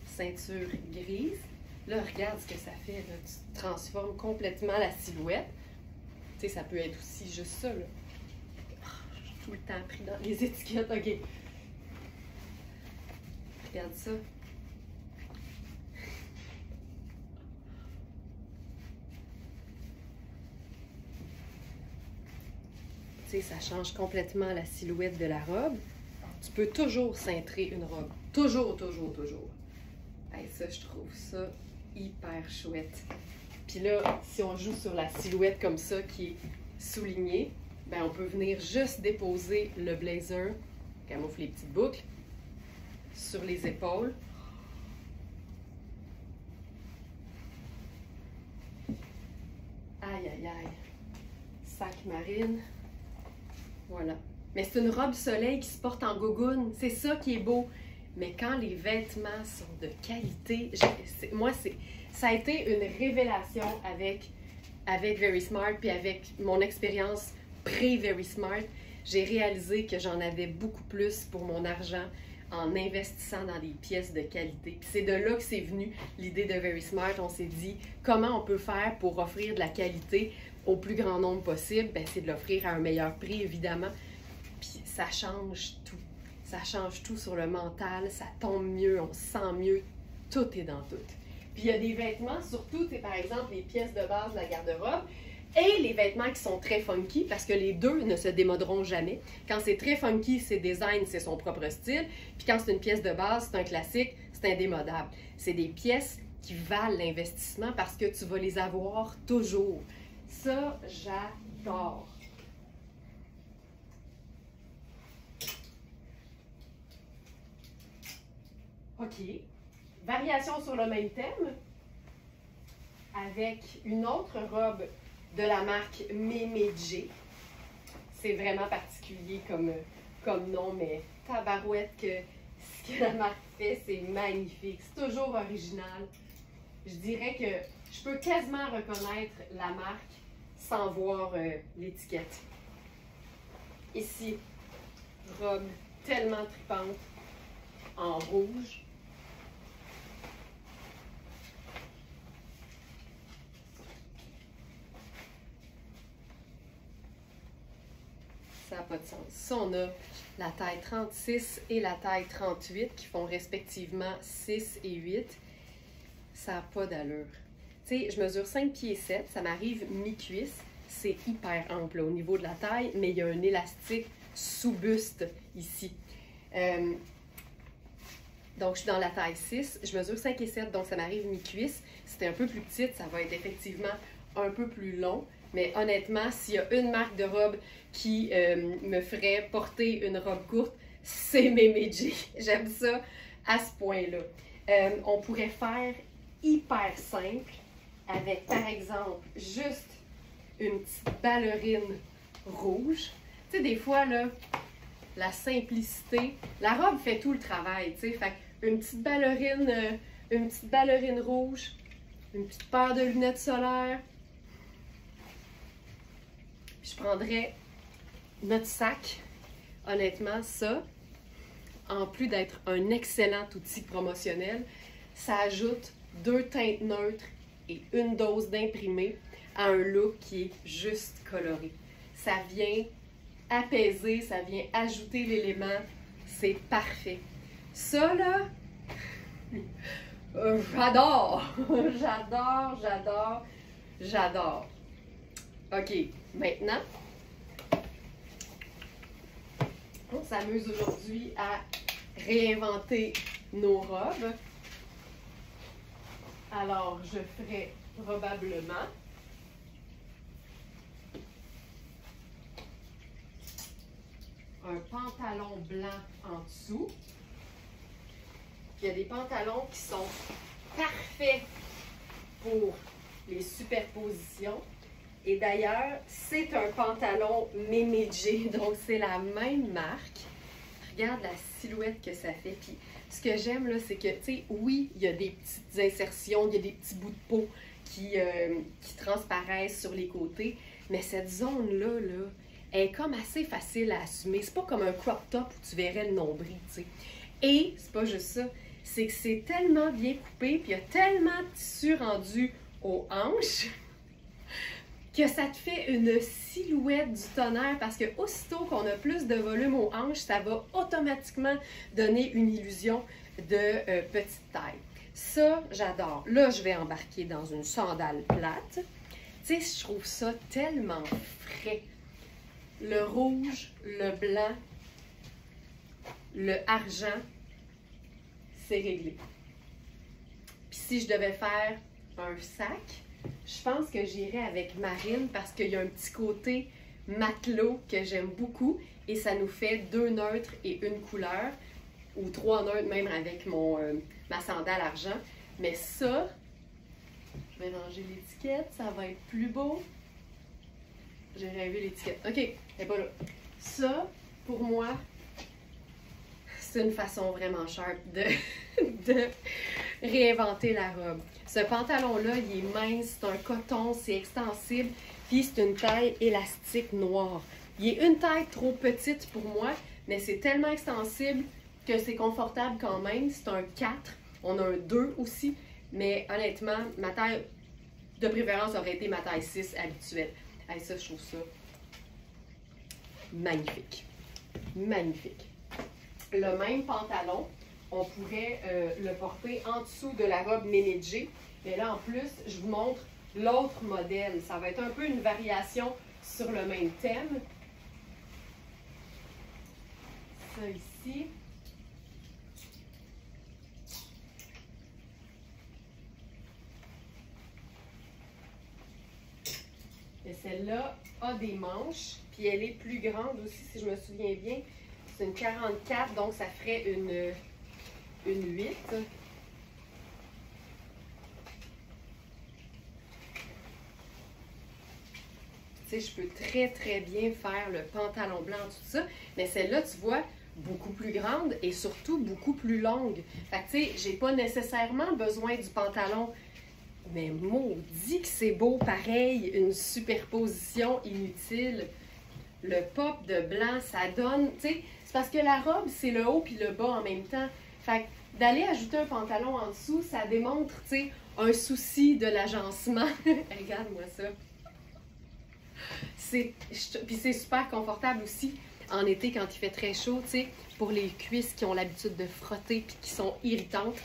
Ceinture grise. Là, regarde ce que ça fait. Là. Tu transformes complètement la silhouette. Tu sais, ça peut être aussi juste ça. Là. Oh, je suis tout le temps pris dans les étiquettes. OK. Regarde ça. Tu sais, ça change complètement la silhouette de la robe. Tu peux toujours cintrer une robe. Toujours, toujours, toujours. Hey, ça, je trouve ça hyper chouette. Puis là, si on joue sur la silhouette comme ça qui est soulignée, ben on peut venir juste déposer le blazer, camoufle les petites boucles, sur les épaules. Aïe, aïe, aïe. Sac marine. Voilà. Mais c'est une robe soleil qui se porte en gougoune. C'est ça qui est beau. Mais quand les vêtements sont de qualité, ça a été une révélation avec Very Smart, puis avec mon expérience pré-Very Smart. J'ai réalisé que j'en avais beaucoup plus pour mon argent en investissant dans des pièces de qualité. Puis c'est de là que c'est venu l'idée de Very Smart. On s'est dit, comment on peut faire pour offrir de la qualité au plus grand nombre possible? Ben, c'est de l'offrir à un meilleur prix, évidemment. Puis ça change tout. Ça change tout sur le mental, ça tombe mieux, on se sent mieux, tout est dans tout. Puis il y a des vêtements, surtout, par exemple, les pièces de base de la garde-robe et les vêtements qui sont très funky, parce que les deux ne se démoderont jamais. Quand c'est très funky, c'est design, c'est son propre style. Puis quand c'est une pièce de base, c'est un classique, c'est indémodable. C'est des pièces qui valent l'investissement parce que tu vas les avoir toujours. Ça, j'adore. OK. Variation sur le même thème avec une autre robe de la marque Memeje. C'est vraiment particulier comme nom, mais tabarouette que ce que la marque fait, c'est magnifique. C'est toujours original. Je dirais que je peux quasiment reconnaître la marque sans voir l'étiquette. Ici, robe tellement tripante en rouge. Ça n'a pas de sens. Ça, on a la taille 36 et la taille 38 qui font respectivement 6 et 8. Ça n'a pas d'allure. Tu sais, je mesure 5 pieds 7, ça m'arrive mi-cuisse. C'est hyper ample là, au niveau de la taille, mais il y a un élastique sous-buste ici. Donc, je suis dans la taille 6, je mesure 5 et 7, donc ça m'arrive mi-cuisse. Si c'est un peu plus petite, ça va être effectivement un peu plus long. Mais honnêtement, s'il y a une marque de robe qui me ferait porter une robe courte, c'est Memeje. J'aime ça à ce point-là. On pourrait faire hyper simple avec, par exemple, juste une petite ballerine rouge. Tu sais, des fois, là, la simplicité, la robe fait tout le travail, tu sais. Fait une petite ballerine rouge, une petite paire de lunettes solaires. Puis je prendrais notre sac. Honnêtement, ça, en plus d'être un excellent outil promotionnel, ça ajoute 2 teintes neutres et une dose d'imprimé à un look qui est juste coloré. Ça vient apaiser, ça vient ajouter l'élément. C'est parfait. Ça, là, j'adore! J'adore, j'adore, j'adore. OK, maintenant, on s'amuse aujourd'hui à réinventer nos robes. Alors, je ferai probablement un pantalon blanc en dessous. Il y a des pantalons qui sont parfaits pour les superpositions. Et d'ailleurs, c'est un pantalon Memedje, donc c'est la même marque. Regarde la silhouette que ça fait. Puis ce que j'aime, là, c'est que, tu sais, oui, il y a des petites insertions, il y a des petits bouts de peau qui transparaissent sur les côtés, mais cette zone-là, là, elle est comme assez facile à assumer. C'est pas comme un crop top où tu verrais le nombril, tu sais. Et c'est pas juste ça, c'est que c'est tellement bien coupé, puis il y a tellement de tissu rendu aux hanches que ça te fait une silhouette du tonnerre, parce que aussitôt qu'on a plus de volume aux hanches, ça va automatiquement donner une illusion de petite taille. Ça, j'adore. Là, je vais embarquer dans une sandale plate. Tu sais, je trouve ça tellement frais. Le rouge, le blanc, le argent, c'est réglé. Puis si je devais faire un sac, je pense que j'irais avec marine parce qu'il y a un petit côté matelot que j'aime beaucoup et ça nous fait 2 neutres et une couleur, ou 3 neutres même avec ma sandale argent. Mais ça, je vais ranger l'étiquette, ça va être plus beau. J'ai rêvé l'étiquette. OK, elle n'est pas là. Ça, pour moi, c'est une façon vraiment sharp de réinventer la robe. Ce pantalon-là, il est mince, c'est un coton, c'est extensible, puis c'est une taille élastique noire. Il est une taille trop petite pour moi, mais c'est tellement extensible que c'est confortable quand même. C'est un 4, on a un 2 aussi, mais honnêtement, ma taille de préférence aurait été ma taille 6 habituelle. Hey, ça, je trouve ça magnifique. Magnifique. Le même pantalon, on pourrait le porter en dessous de la robe Memedje. Mais là, en plus, je vous montre l'autre modèle. Ça va être un peu une variation sur le même thème. Ça ici. Et celle-là a des manches, puis elle est plus grande aussi, si je me souviens bien. C'est une 44, donc ça ferait une 8. Tu sais, je peux très bien faire le pantalon blanc, tout ça, mais celle-là, tu vois, beaucoup plus grande et surtout beaucoup plus longue. Fait que tu sais, j'ai pas nécessairement besoin du pantalon, mais maudit que c'est beau pareil, une superposition inutile. Le pop de blanc, ça donne, tu sais, c'est parce que la robe, c'est le haut puis le bas en même temps. Fait que d'aller ajouter un pantalon en dessous, ça démontre, tu sais, un souci de l'agencement. Regarde-moi ça. Puis c'est super confortable aussi en été quand il fait très chaud, tu sais, pour les cuisses qui ont l'habitude de frotter puis qui sont irritantes.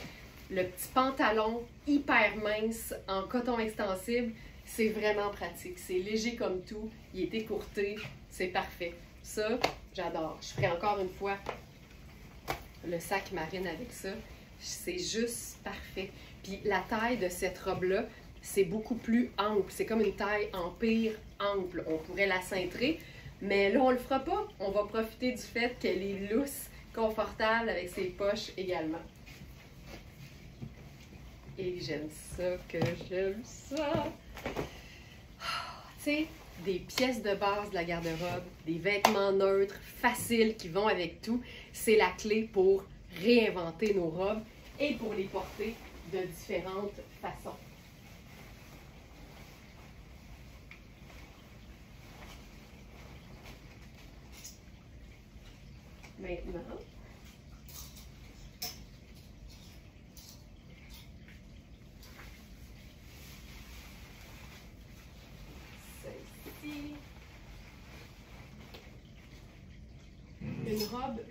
Le petit pantalon hyper mince en coton extensible, c'est vraiment pratique. C'est léger comme tout, il est écourté, c'est parfait. Ça, j'adore. Je ferai encore une fois le sac marine avec ça. C'est juste parfait. Puis la taille de cette robe-là, c'est beaucoup plus ample. C'est comme une taille empire ample. On pourrait la cintrer, mais là, on le fera pas. On va profiter du fait qu'elle est lousse, confortable, avec ses poches également. Et j'aime ça, que j'aime ça. Tu sais, des pièces de base de la garde-robe, des vêtements neutres, faciles, qui vont avec tout, c'est la clé pour réinventer nos robes et pour les porter de différentes façons. Maintenant, celle-ci, une robe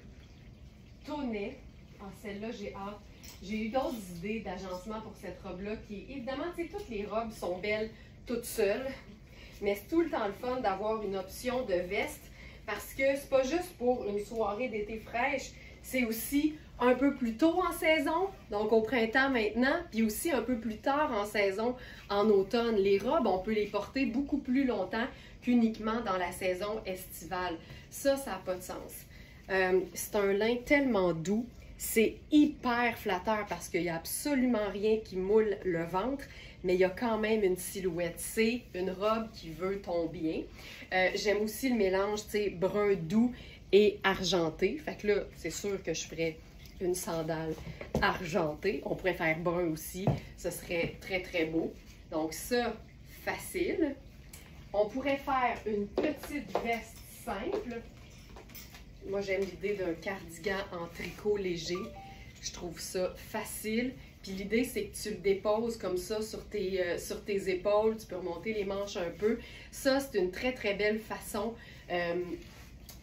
tonnet. Celle-là, j'ai hâte. J'ai eu d'autres idées d'agencement pour cette robe-là qui, évidemment, tu sais, toutes les robes sont belles toutes seules, mais c'est tout le temps le fun d'avoir une option de veste parce que c'est pas juste pour une soirée d'été fraîche, c'est aussi un peu plus tôt en saison, donc au printemps maintenant, puis aussi un peu plus tard en saison, en automne. Les robes, on peut les porter beaucoup plus longtemps qu'uniquement dans la saison estivale. Ça n'a pas de sens. C'est un lin tellement doux. C'est hyper flatteur parce qu'il n'y a absolument rien qui moule le ventre, mais il y a quand même une silhouette. C'est une robe qui veut ton bien. J'aime aussi le mélange, tu sais, brun doux et argenté. Fait que là, c'est sûr que je ferais une sandale argentée. On pourrait faire brun aussi. Ce serait très, très beau. Donc ça, facile. On pourrait faire une petite veste simple. Moi, j'aime l'idée d'un cardigan en tricot léger. Je trouve ça facile. Puis l'idée, c'est que tu le déposes comme ça sur tes épaules. Tu peux remonter les manches un peu. Ça, c'est une très, très belle façon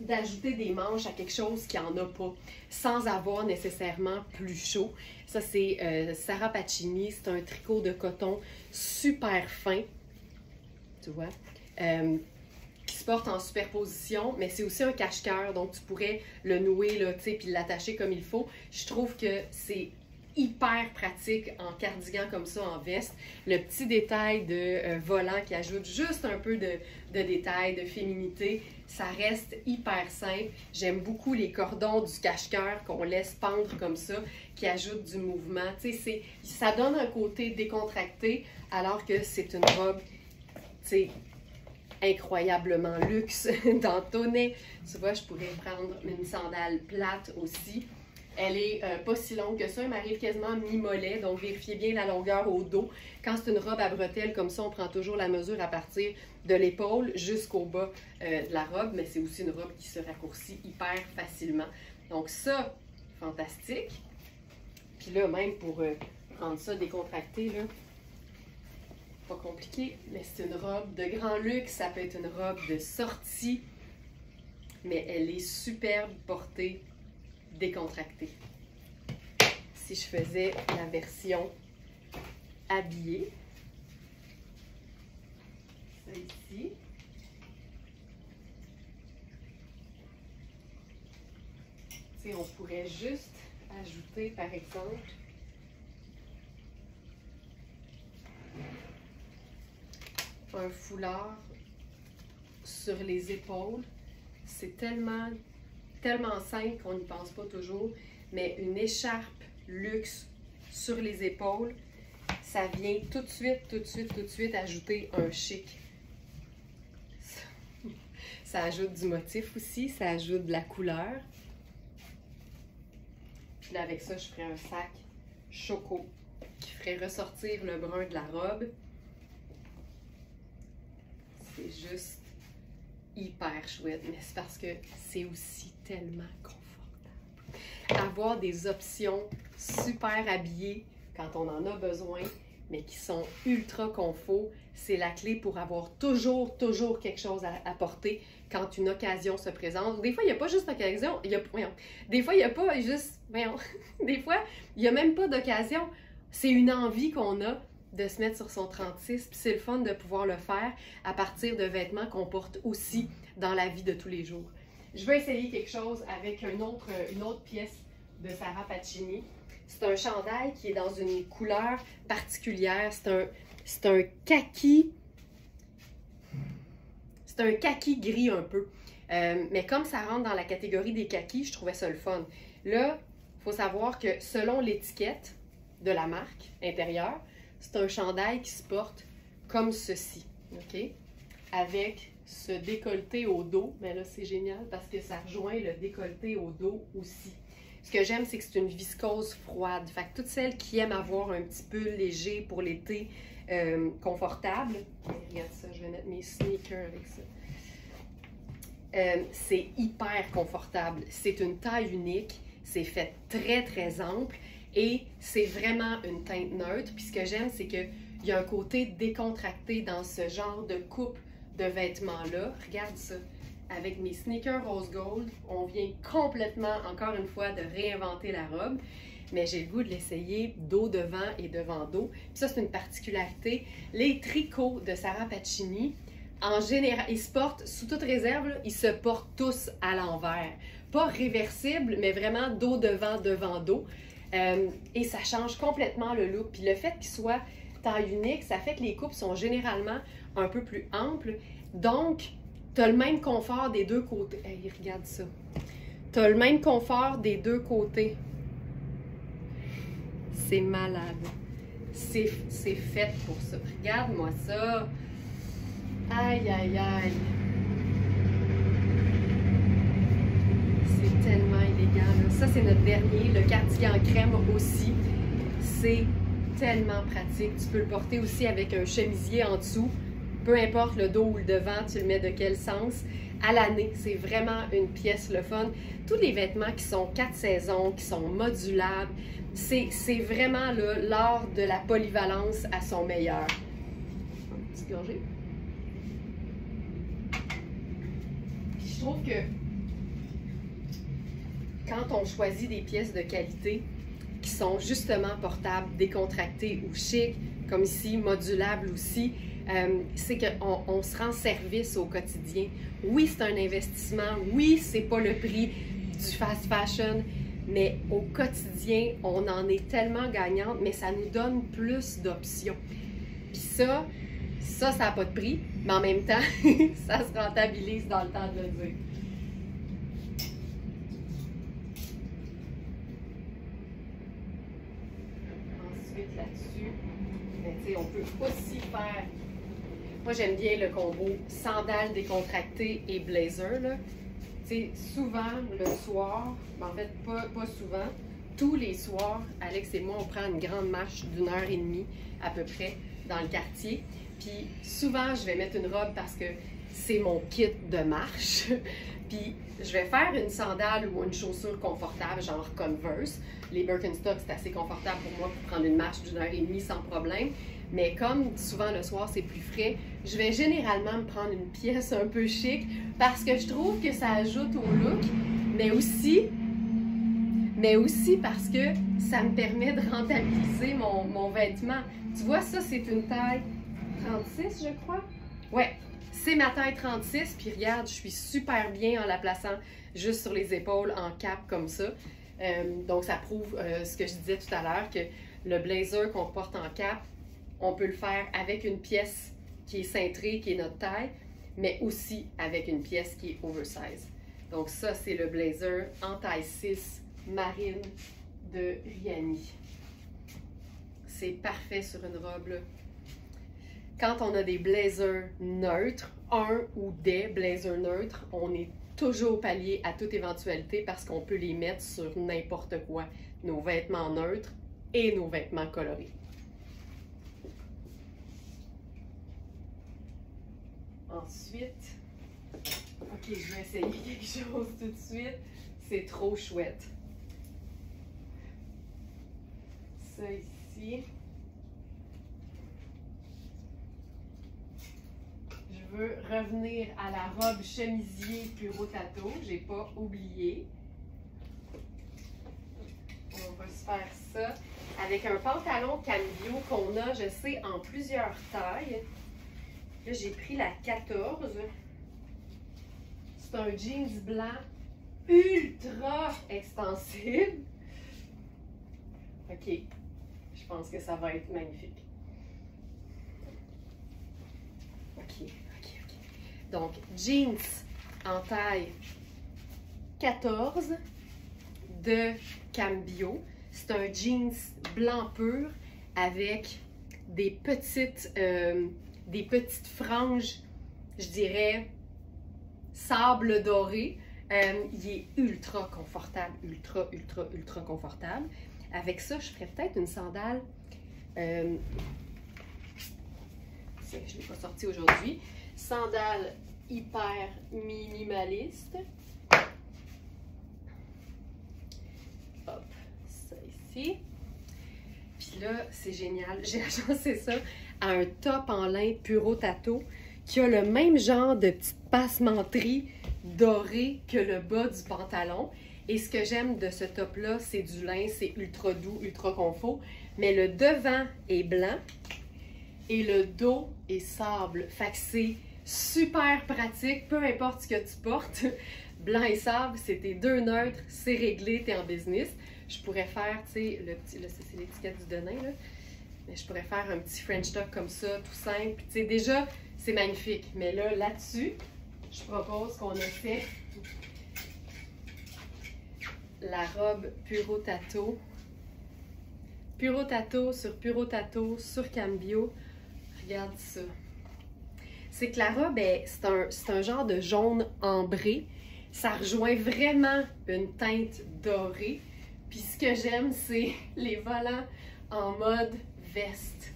d'ajouter des manches à quelque chose qui n'en a pas, sans avoir nécessairement plus chaud. Ça, c'est Sarah Pacini. C'est un tricot de coton super fin. Tu vois? Qui se porte en superposition, mais c'est aussi un cache-cœur, donc tu pourrais le nouer, là, tu sais, puis l'attacher comme il faut. Je trouve que c'est hyper pratique en cardigan comme ça, en veste. Le petit détail de volant qui ajoute juste un peu de détail, de féminité, ça reste hyper simple. J'aime beaucoup les cordons du cache-cœur qu'on laisse pendre comme ça, qui ajoutent du mouvement. Tu sais, ça donne un côté décontracté, alors que c'est une robe, tu sais, incroyablement luxe dans tonnet. Tu vois, je pourrais prendre une sandale plate aussi. Elle est pas si longue que ça, elle m'arrive quasiment à mi-mollet, donc vérifiez bien la longueur au dos. Quand c'est une robe à bretelles comme ça, on prend toujours la mesure à partir de l'épaule jusqu'au bas de la robe, mais c'est aussi une robe qui se raccourcit hyper facilement. Donc ça, fantastique. Puis là, même pour rendre ça décontracté, là, pas compliqué, mais c'est une robe de grand luxe, ça peut être une robe de sortie, mais elle est superbe portée décontractée. Si je faisais la version habillée, celle-ci, tu sais, on pourrait juste ajouter, par exemple, un foulard sur les épaules. C'est tellement simple qu'on n'y pense pas toujours, mais une écharpe luxe sur les épaules, ça vient tout de suite ajouter un chic. Ça ajoute du motif aussi, ça ajoute de la couleur. Puis là, avec ça, je ferais un sac choco qui ferait ressortir le brun de la robe. C'est juste hyper chouette, mais c'est parce que c'est aussi tellement confortable. Avoir des options super habillées quand on en a besoin, mais qui sont ultra confort, c'est la clé pour avoir toujours quelque chose à porter quand une occasion se présente. Des fois, il n'y a pas juste d'occasion, des fois, il n'y a pas juste, des fois, il n'y a même pas d'occasion. C'est une envie qu'on a de se mettre sur son 36, puis c'est le fun de pouvoir le faire à partir de vêtements qu'on porte aussi dans la vie de tous les jours. Je vais essayer quelque chose avec une autre pièce de Sarah Pacini. C'est un chandail qui est dans une couleur particulière. C'est un kaki. C'est un kaki gris un peu. Mais comme ça rentre dans la catégorie des kakis, je trouvais ça le fun. Là, il faut savoir que selon l'étiquette de la marque intérieure, c'est un chandail qui se porte comme ceci, ok? Avec ce décolleté au dos. Mais là, c'est génial parce que ça rejoint le décolleté au dos aussi. Ce que j'aime, c'est que c'est une viscose froide. Fait que toutes celles qui aiment avoir un petit peu léger pour l'été, confortable. Regarde ça, je vais mettre mes sneakers avec ça. C'est hyper confortable. C'est une taille unique. C'est fait très ample. Et c'est vraiment une teinte neutre. Puis ce que j'aime, c'est qu'il y a un côté décontracté dans ce genre de coupe de vêtements-là. Regarde ça. Avec mes sneakers rose gold, on vient complètement, encore une fois, de réinventer la robe. Mais j'ai le goût de l'essayer dos devant et devant dos. Puis ça, c'est une particularité. Les tricots de Sarah Pacini, en général, ils se portent, sous toute réserve, là, ils se portent tous à l'envers. Pas réversible, mais vraiment dos devant, devant dos. Et ça change complètement le look. Puis le fait qu'il soit taille unique, ça fait que les coupes sont généralement un peu plus amples. Donc, tu as le même confort des deux côtés. Hey, regarde ça. Tu as le même confort des deux côtés. C'est malade. C'est fait pour ça. Regarde-moi ça. Aïe, aïe, aïe. C'est tellement élégant, là. Ça, c'est notre dernier. Le cardigan crème aussi. C'est tellement pratique. Tu peux le porter aussi avec un chemisier en dessous. Peu importe le dos ou le devant, tu le mets de quel sens. À l'année, c'est vraiment une pièce le fun. Tous les vêtements qui sont 4 saisons, qui sont modulables, c'est vraiment l'art de la polyvalence à son meilleur. Un petit gorgée. Puis je trouve que quand on choisit des pièces de qualité qui sont justement portables, décontractées ou chic, comme ici, modulables aussi, c'est qu'on se rend service au quotidien. Oui, c'est un investissement. Oui, c'est pas le prix du fast fashion, mais au quotidien, on en est tellement gagnante, mais ça nous donne plus d'options. Puis ça n'a pas de prix, mais en même temps, ça se rentabilise dans le temps de le dire. Ensuite, là-dessus, on peut aussi faire... Moi, j'aime bien le combo sandales décontractées et blazer. Là. Souvent, le soir, en fait, pas souvent, tous les soirs, Alex et moi, on prend une grande marche d'1h30 à peu près dans le quartier. Puis souvent, je vais mettre une robe parce que c'est mon kit de marche. Puis je vais faire une sandale ou une chaussure confortable, genre Converse. Les Birkenstock, c'est assez confortable pour moi pour prendre une marche d'1h30 sans problème. Mais comme souvent le soir, c'est plus frais, je vais généralement me prendre une pièce un peu chic parce que je trouve que ça ajoute au look, mais aussi parce que ça me permet de rentabiliser mon vêtement. Tu vois, ça, c'est une taille 36, je crois. Ouais, c'est ma taille 36, puis regarde, je suis super bien en la plaçant juste sur les épaules en cap comme ça. Donc, ça prouve ce que je disais tout à l'heure, que le blazer qu'on porte en cap, on peut le faire avec une pièce qui est cintrée, qui est notre taille, mais aussi avec une pièce qui est oversize. Donc ça, c'est le blazer en taille 6 marine de Riani. C'est parfait sur une robe, là. Quand on a des blazers neutres, un ou des blazers neutres, on est toujours pallié à toute éventualité parce qu'on peut les mettre sur n'importe quoi. Nos vêtements neutres et nos vêtements colorés. Ensuite, ok, je vais essayer quelque chose tout de suite. C'est trop chouette. Ça ici. Je veux revenir à la robe chemisier Puro Tato. J'ai pas oublié. On va se faire ça avec un pantalon cambio qu'on a, je sais, en plusieurs tailles. Là, j'ai pris la 14. C'est un jeans blanc ultra extensible. OK. Je pense que ça va être magnifique. OK. Donc, jeans en taille 14 de Cambio. C'est un jeans blanc pur avec des petites franges, je dirais, sable doré. Il est ultra confortable, ultra confortable. Avec ça, je ferais peut-être une sandale. Je ne l'ai pas sortie aujourd'hui. Sandale hyper minimaliste. Hop, ça ici. Puis là, c'est génial. J'ai agencé ça à un top en lin Puro Tato qui a le même genre de petite passementerie dorée que le bas du pantalon. Et ce que j'aime de ce top-là, c'est du lin, c'est ultra doux, ultra confort. Mais le devant est blanc et le dos est sable. Fait que c'est super pratique, peu importe ce que tu portes. Blanc et sable, c'est tes deux neutres, c'est réglé, t'es en business. Je pourrais faire, tu sais, c'est l'étiquette du Denain, là. Mais je pourrais faire un petit French top comme ça, tout simple. Tu sais, déjà, c'est magnifique. Mais là-dessus, je propose qu'on ait fait la robe Puro Tato Puro Tato sur Cambio. Regarde ça. C'est que la robe, c'est un genre de jaune ambré. Ça rejoint vraiment une teinte dorée. Puis ce que j'aime, c'est les volants en mode veste.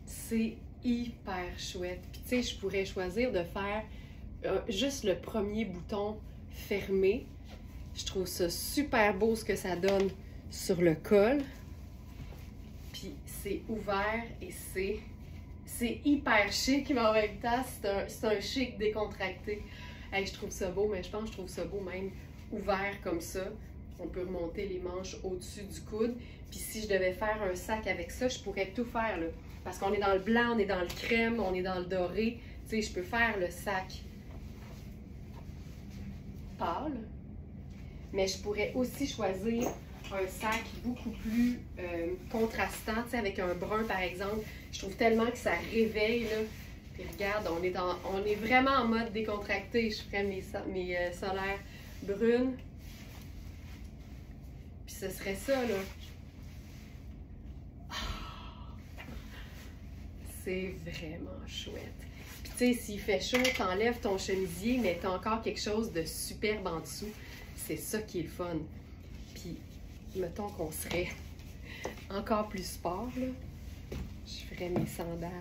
C'est hyper chouette. Puis tu sais, je pourrais choisir de faire juste le premier bouton fermé. Je trouve ça super beau ce que ça donne sur le col. Puis c'est ouvert et c'est hyper chic, mais en même temps, c'est un chic décontracté. Hey, je trouve ça beau, mais je pense que je trouve ça beau même ouvert comme ça. On peut remonter les manches au-dessus du coude. Puis si je devais faire un sac avec ça, je pourrais tout faire, là. Parce qu'on est dans le blanc, on est dans le crème, on est dans le doré. Tu sais, je peux faire le sac pâle. Mais je pourrais aussi choisir un sac beaucoup plus contrastant, tu sais, avec un brun par exemple. Je trouve tellement que ça réveille, là. Puis regarde, on est vraiment en mode décontracté. Je ferais mes solaires brunes. Puis ce serait ça, là. C'est vraiment chouette. Puis tu sais, s'il fait chaud, t'enlèves ton chemisier, mais t'as encore quelque chose de superbe en dessous. C'est ça qui est le fun. Puis, mettons qu'on serait encore plus sport, là. Je ferais mes sandales.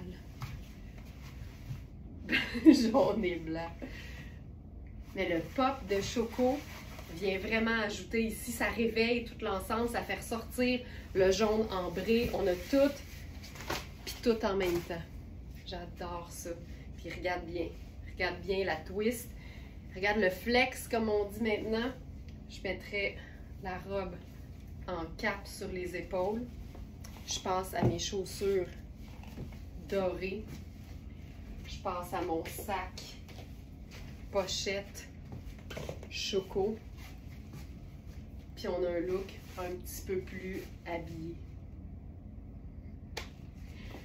Jaune et blanc. Mais le pop de choco vient vraiment ajouter ici. Ça réveille tout l'ensemble, ça fait ressortir le jaune ambré. On a tout, puis tout en même temps. J'adore ça. Puis regarde bien la twist. Regarde le flex, comme on dit maintenant. Je mettrais la robe en cape sur les épaules. Je passe à mes chaussures dorées. Je passe à mon sac pochette choco. Puis on a un look un petit peu plus habillé.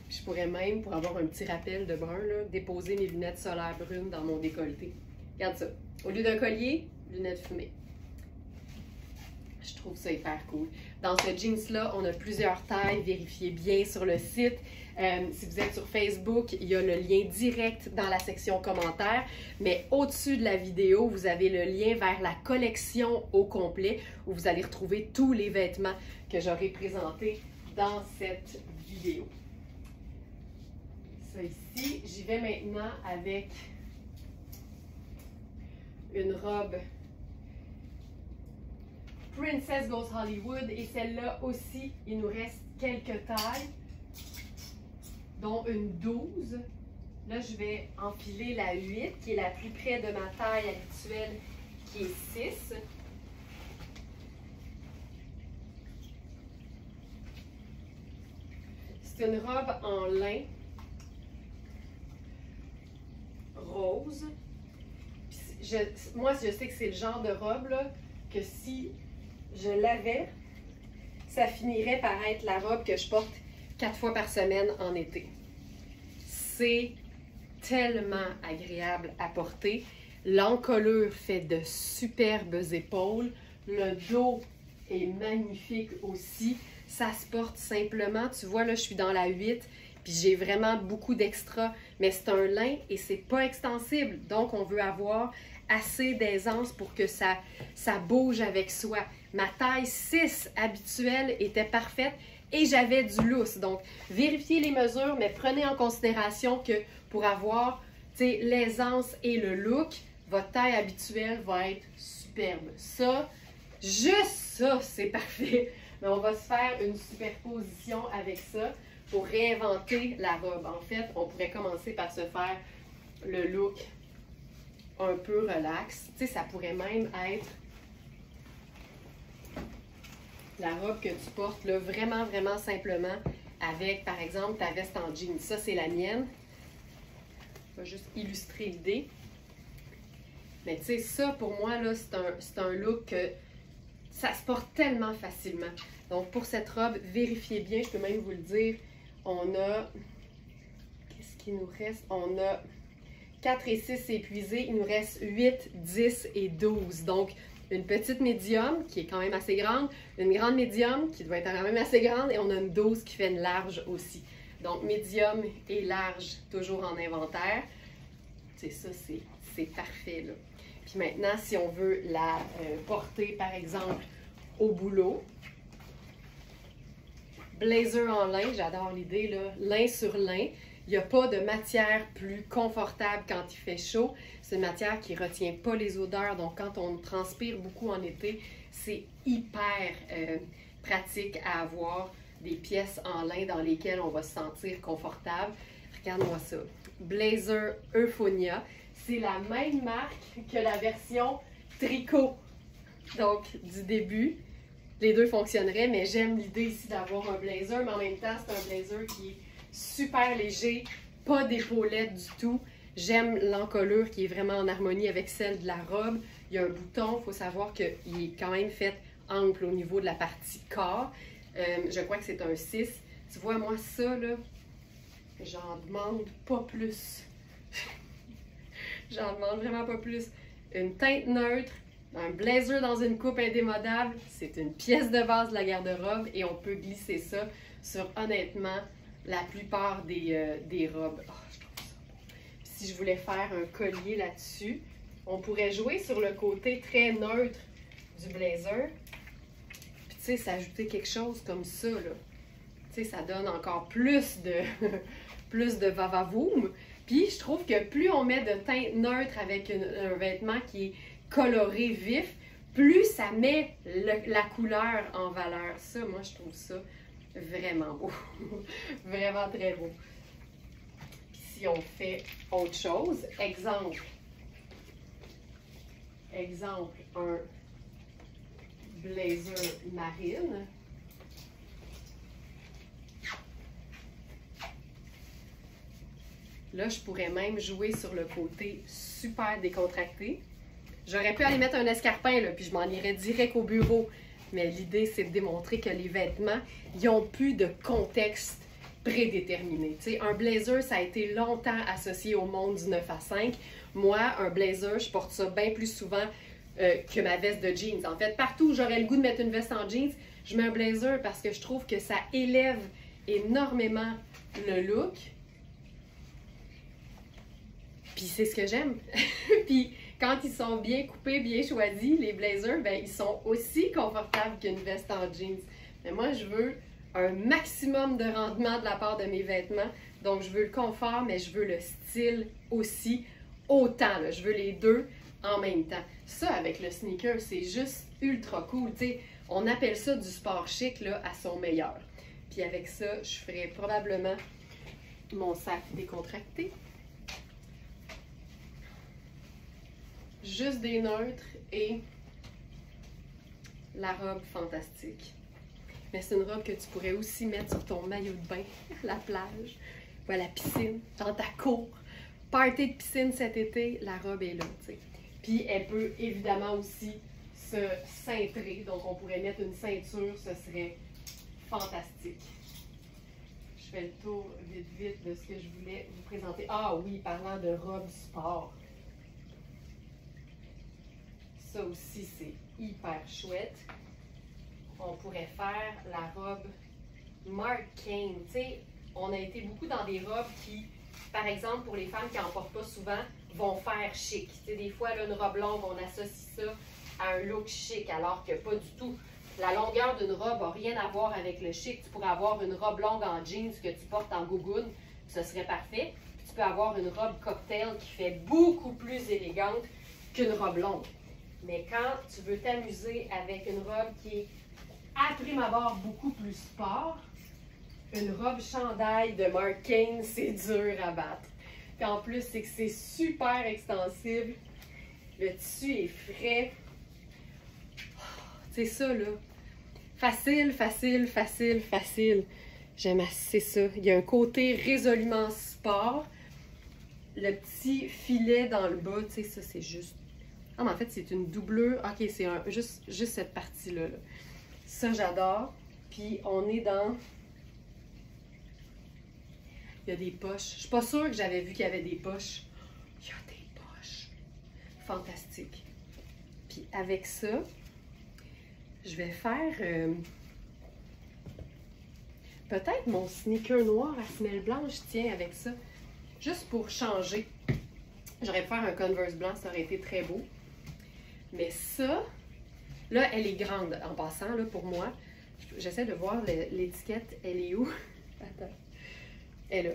Puis je pourrais même, pour avoir un petit rappel de brun, là, déposer mes lunettes solaires brunes dans mon décolleté. Regarde ça. Au lieu d'un collier, lunettes fumées. Je trouve ça hyper cool. Dans ce jeans-là, on a plusieurs tailles. Vérifiez bien sur le site. Si vous êtes sur Facebook, il y a le lien direct dans la section commentaires. Mais au-dessus de la vidéo, vous avez le lien vers la collection au complet où vous allez retrouver tous les vêtements que j'aurai présentés dans cette vidéo. Ça ici, j'y vais maintenant avec une robe Princess Goes Hollywood et celle-là aussi, il nous reste quelques tailles, dont une 12. Là, je vais enfiler la 8 qui est la plus près de ma taille habituelle qui est 6. C'est une robe en lin rose. Moi, je sais que c'est le genre de robe là, que si je l'avais, ça finirait par être la robe que je porte 4 fois par semaine en été. C'est tellement agréable à porter. L'encolure fait de superbes épaules. Le dos est magnifique aussi. Ça se porte simplement. Tu vois, là, je suis dans la 8, puis j'ai vraiment beaucoup d'extra. Mais c'est un lin et c'est pas extensible. Donc, on veut avoir assez d'aisance pour que ça bouge avec soi. Ma taille 6 habituelle était parfaite et j'avais du lousse. Donc, vérifiez les mesures, mais prenez en considération que pour avoir l'aisance et le look, votre taille habituelle va être superbe. Ça, juste ça, c'est parfait. Mais on va se faire une superposition avec ça pour réinventer la robe. En fait, on pourrait commencer par se faire le look un peu relax. Tu sais, ça pourrait même être la robe que tu portes là, vraiment, vraiment simplement avec, par exemple, ta veste en jean. Ça, c'est la mienne. Je vais juste illustrer l'idée. Mais tu sais, ça, pour moi, là, c'est un look que ça se porte tellement facilement. Donc, pour cette robe, vérifiez bien, je peux même vous le dire, on a... Qu'est-ce qu'il nous reste? On a 4 et 6 épuisés, il nous reste 8, 10 et 12. Donc, une petite médium qui est quand même assez grande, une grande médium qui doit être quand même assez grande et on a une 12 qui fait une large aussi. Donc médium et large toujours en inventaire. C'est ça, c'est parfait là. Puis maintenant, si on veut la porter par exemple au boulot, blazer en lin, j'adore l'idée là, lin sur lin. Il n'y a pas de matière plus confortable quand il fait chaud. C'est une matière qui ne retient pas les odeurs. Donc, quand on transpire beaucoup en été, c'est hyper pratique à avoir des pièces en lin dans lesquelles on va se sentir confortable. Regarde-moi ça. Blazer Euphonia. C'est la même marque que la version tricot. Donc, du début, les deux fonctionneraient, mais j'aime l'idée ici d'avoir un blazer, mais en même temps, c'est un blazer qui est super léger, pas d'épaulette du tout. J'aime l'encolure qui est vraiment en harmonie avec celle de la robe. Il y a un bouton, il faut savoir qu'il est quand même fait ample au niveau de la partie corps. Je crois que c'est un 6. Tu vois, moi, ça, là, j'en demande pas plus. J'en demande vraiment pas plus. Une teinte neutre, un blazer dans une coupe indémodable, c'est une pièce de base de la garde-robe et on peut glisser ça sur, honnêtement, la plupart des robes. Oh, je trouve ça beau. Si je voulais faire un collier là-dessus, on pourrait jouer sur le côté très neutre du blazer. Puis tu sais, s'ajouter quelque chose comme ça, là. Tu sais, ça donne encore plus de, plus de va-va-voum. Puis je trouve que plus on met de teinte neutre avec un vêtement qui est coloré vif, plus ça met la couleur en valeur. Ça, moi, je trouve ça vraiment beau. Vraiment très beau. Puis si on fait autre chose, exemple, un blazer marine. Là, je pourrais même jouer sur le côté super décontracté. J'aurais pu aller mettre un escarpin, là, puis je m'en irais direct au bureau. Mais l'idée, c'est de démontrer que les vêtements, ils n'ont plus de contexte prédéterminé. Tu sais, un blazer, ça a été longtemps associé au monde du 9 à 5. Moi, un blazer, je porte ça bien plus souvent que ma veste de jeans. En fait, partout où j'aurais le goût de mettre une veste en jeans, je mets un blazer parce que je trouve que ça élève énormément le look. Puis c'est ce que j'aime. Puis quand ils sont bien coupés, bien choisis, les blazers, ben ils sont aussi confortables qu'une veste en jeans. Mais moi, je veux un maximum de rendement de la part de mes vêtements. Donc, je veux le confort, mais je veux le style aussi autant. Là. Je veux les deux en même temps. Ça, avec le sneaker, c'est juste ultra cool. T'sais, on appelle ça du sport chic là, à son meilleur. Puis avec ça, je ferais probablement mon sac décontracté. Juste des neutres et la robe fantastique. Mais c'est une robe que tu pourrais aussi mettre sur ton maillot de bain à la plage ou à la piscine, dans ta cour. Party de piscine cet été, la robe est là, tu sais. Puis elle peut évidemment aussi se cintrer, donc on pourrait mettre une ceinture, ce serait fantastique. Je fais le tour vite de ce que je voulais vous présenter. Ah oui, parlant de robe sport. Ça aussi, c'est hyper chouette. On pourrait faire la robe Mark Kane. Tu sais, on a été beaucoup dans des robes qui, par exemple, pour les femmes qui n'en portent pas souvent, vont faire chic. Tu sais, des fois, là, une robe longue, on associe ça à un look chic, alors que pas du tout. La longueur d'une robe n'a rien à voir avec le chic. Tu pourrais avoir une robe longue en jeans que tu portes en gougoune, ce serait parfait. Puis tu peux avoir une robe cocktail qui fait beaucoup plus élégante qu'une robe longue. Mais quand tu veux t'amuser avec une robe qui est à prime abord beaucoup plus sport, une robe chandail de Mark Kane, c'est dur à battre. Puis en plus, c'est que c'est super extensible. Le tissu est frais. C'est ça, là. Facile, facile, facile, facile. J'aime assez ça. Il y a un côté résolument sport. Le petit filet dans le bas, tu sais, ça, c'est juste... Ah, mais en fait, c'est une doublure. OK, c'est juste cette partie-là. Là. Ça, j'adore. Puis, on est dans... Il y a des poches. Je suis pas sûre que j'avais vu qu'il y avait des poches. Il y a des poches. Fantastique. Puis avec ça, je vais faire peut-être mon sneaker noir à semelle blanche, tiens, avec ça. Juste pour changer. J'aurais pu faire un Converse blanc, ça aurait été très beau. Mais ça, là, elle est grande en passant, là, pour moi. J'essaie de voir l'étiquette, elle est où? Attends. Elle est là.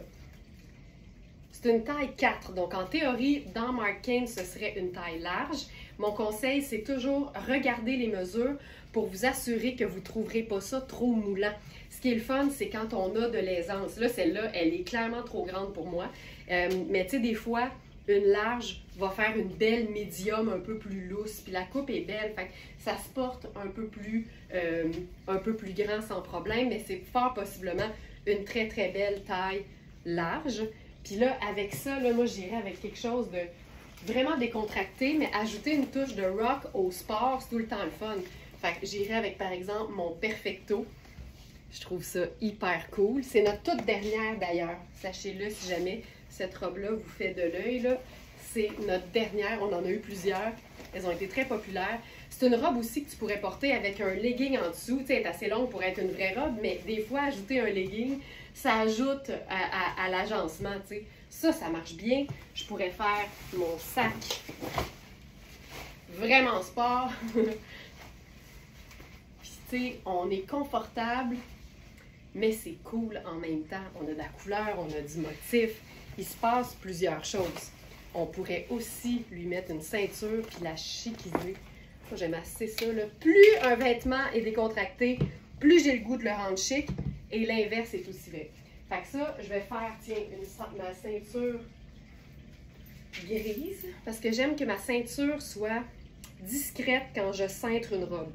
C'est une taille 4, donc en théorie, dans Marc Cain, ce serait une taille large. Mon conseil, c'est toujours regarder les mesures pour vous assurer que vous ne trouverez pas ça trop moulant. Ce qui est le fun, c'est quand on a de l'aisance. Là, celle-là, elle est clairement trop grande pour moi. Mais tu sais, des fois, une large va faire une belle médium un peu plus lousse. Puis la coupe est belle, fait que ça se porte un peu plus grand sans problème. Mais c'est fort possiblement une très très belle taille large. Puis là, avec ça, là, moi, j'irais avec quelque chose de vraiment décontracté, mais ajouter une touche de rock au sport, c'est tout le temps le fun. Fait que j'irais avec, par exemple, mon Perfecto. Je trouve ça hyper cool. C'est notre toute dernière, d'ailleurs. Sachez-le, si jamais cette robe-là vous fait de l'œil, là, c'est notre dernière. On en a eu plusieurs. Elles ont été très populaires. C'est une robe aussi que tu pourrais porter avec un legging en dessous. Tu sais, elle est assez longue pour être une vraie robe, mais des fois, ajouter un legging, ça ajoute à l'agencement, tu sais. Ça marche bien. Je pourrais faire mon sac vraiment sport. Puis, tu sais, on est confortable, mais c'est cool en même temps. On a de la couleur, on a du motif. Il se passe plusieurs choses. On pourrait aussi lui mettre une ceinture puis la chiquiser. Moi, j'aime assez ça, là. Plus un vêtement est décontracté, plus j'ai le goût de le rendre chic. Et l'inverse est aussi vrai. Fait que ça, je vais faire, tiens, ma ceinture grise. Parce que j'aime que ma ceinture soit discrète quand je cintre une robe.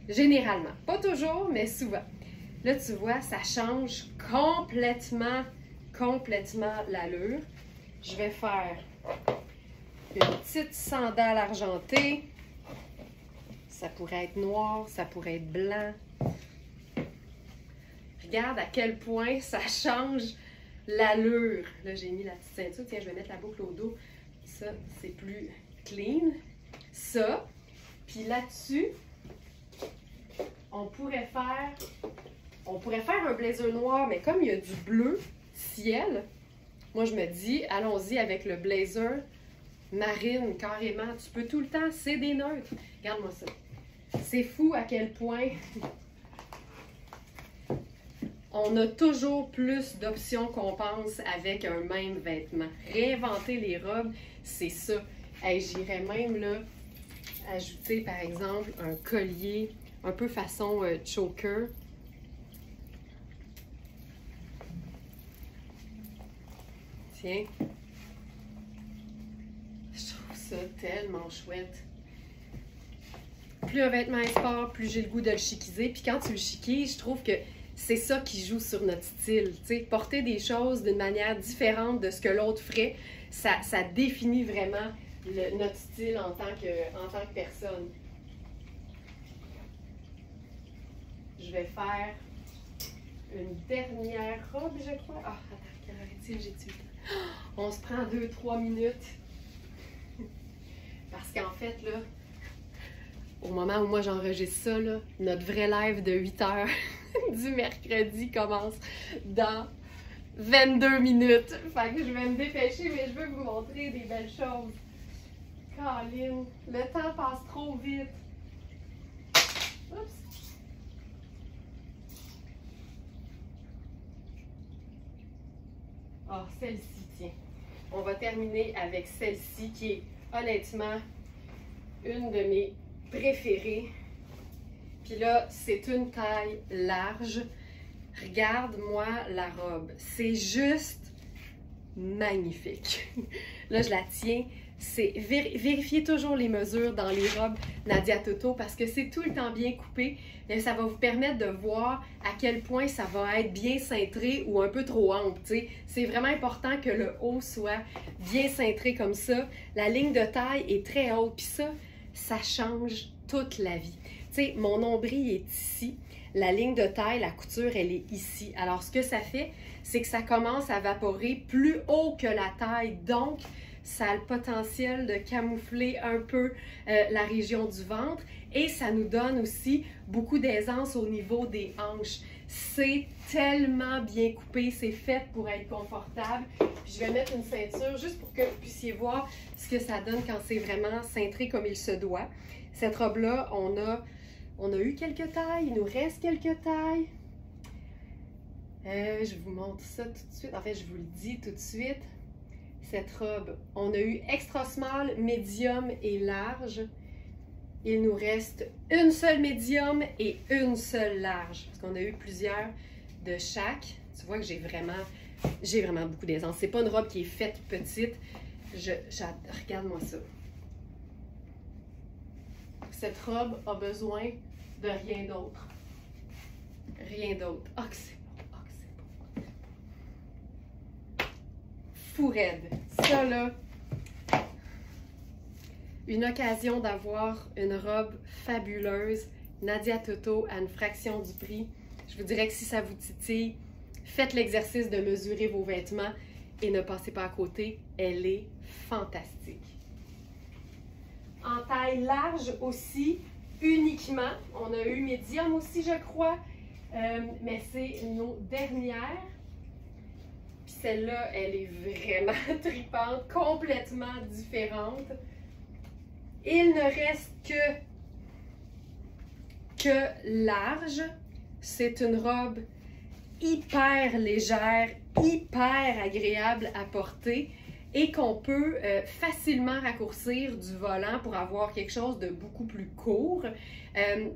Généralement. Pas toujours, mais souvent. Là, tu vois, ça change complètement l'allure. Je vais faire une petite sandale argentée. Ça pourrait être noir, ça pourrait être blanc. Regarde à quel point ça change l'allure. Là, j'ai mis la petite ceinture. Tiens, je vais mettre la boucle au dos. Ça, c'est plus clean. Ça. Puis là-dessus, on pourrait faire un blazer noir, mais comme il y a du bleu ciel, moi, je me dis, allons-y avec le blazer marine, carrément. Tu peux tout le temps, c'est des neutres. Regarde-moi ça. C'est fou à quel point on a toujours plus d'options qu'on pense avec un même vêtement. Réinventer les robes, c'est ça. Hey, j'irais même là ajouter, par exemple, un collier un peu façon choker. Tiens. Je trouve ça tellement chouette. Plus un vêtement est sport, plus j'ai le goût de le chiquiser. Puis quand tu le chiquises, je trouve que c'est ça qui joue sur notre style. T'sais, porter des choses d'une manière différente de ce que l'autre ferait, ça définit vraiment notre style en tant que personne. Je vais faire une dernière robe, je crois. Ah, attends, quelle heure est-il? J'ai-tu le temps? On se prend 2-3 minutes. Parce qu'en fait, là, au moment où moi j'enregistre ça, là, notre vrai live de 8 heures du mercredi commence dans 22 minutes. Fait que je vais me dépêcher, mais je veux vous montrer des belles choses. Caroline, le temps passe trop vite. Oups. Ah, celle-ci, tiens. On va terminer avec celle-ci qui est honnêtement une de mes préférées. Puis là, c'est une taille large. Regarde-moi la robe. C'est juste magnifique. Là, je la tiens. C'est vérifiez toujours les mesures dans les robes Nadia Toto parce que c'est tout le temps bien coupé. Et ça va vous permettre de voir à quel point ça va être bien cintré ou un peu trop ample. C'est vraiment important que le haut soit bien cintré comme ça. La ligne de taille est très haute. Puis ça change toute la vie. T'sais, mon nombril est ici. La ligne de taille, la couture, elle est ici. Alors, ce que ça fait, c'est que ça commence à vaporer plus haut que la taille. Donc, ça a le potentiel de camoufler un peu la région du ventre et ça nous donne aussi beaucoup d'aisance au niveau des hanches. C'est tellement bien coupé, c'est fait pour être confortable. Puis je vais mettre une ceinture juste pour que vous puissiez voir ce que ça donne quand c'est vraiment cintré comme il se doit. Cette robe-là, on a eu quelques tailles, il nous reste quelques tailles. Je vous montre ça tout de suite. En fait, je vous le dis tout de suite. Cette robe, on a eu extra small, médium et large. Il nous reste une seule médium et une seule large. Parce qu'on a eu plusieurs de chaque. Tu vois que j'ai vraiment beaucoup d'aisance. C'est pas une robe qui est faite petite. Regarde-moi ça. Cette robe a besoin de rien d'autre. Rien d'autre. Ah, que c'est bon. Ah, que c'est bon. Fou raide. Ça, là, une occasion d'avoir une robe fabuleuse. Nadia Toto à une fraction du prix. Je vous dirais que si ça vous titille, faites l'exercice de mesurer vos vêtements et ne passez pas à côté. Elle est fantastique. En taille large aussi, uniquement. On a eu médium aussi, je crois. Mais c'est nos dernières. Puis celle-là, elle est vraiment tripante, complètement différente. Il ne reste que large. C'est une robe hyper légère, hyper agréable à porter et qu'on peut facilement raccourcir du volant pour avoir quelque chose de beaucoup plus court.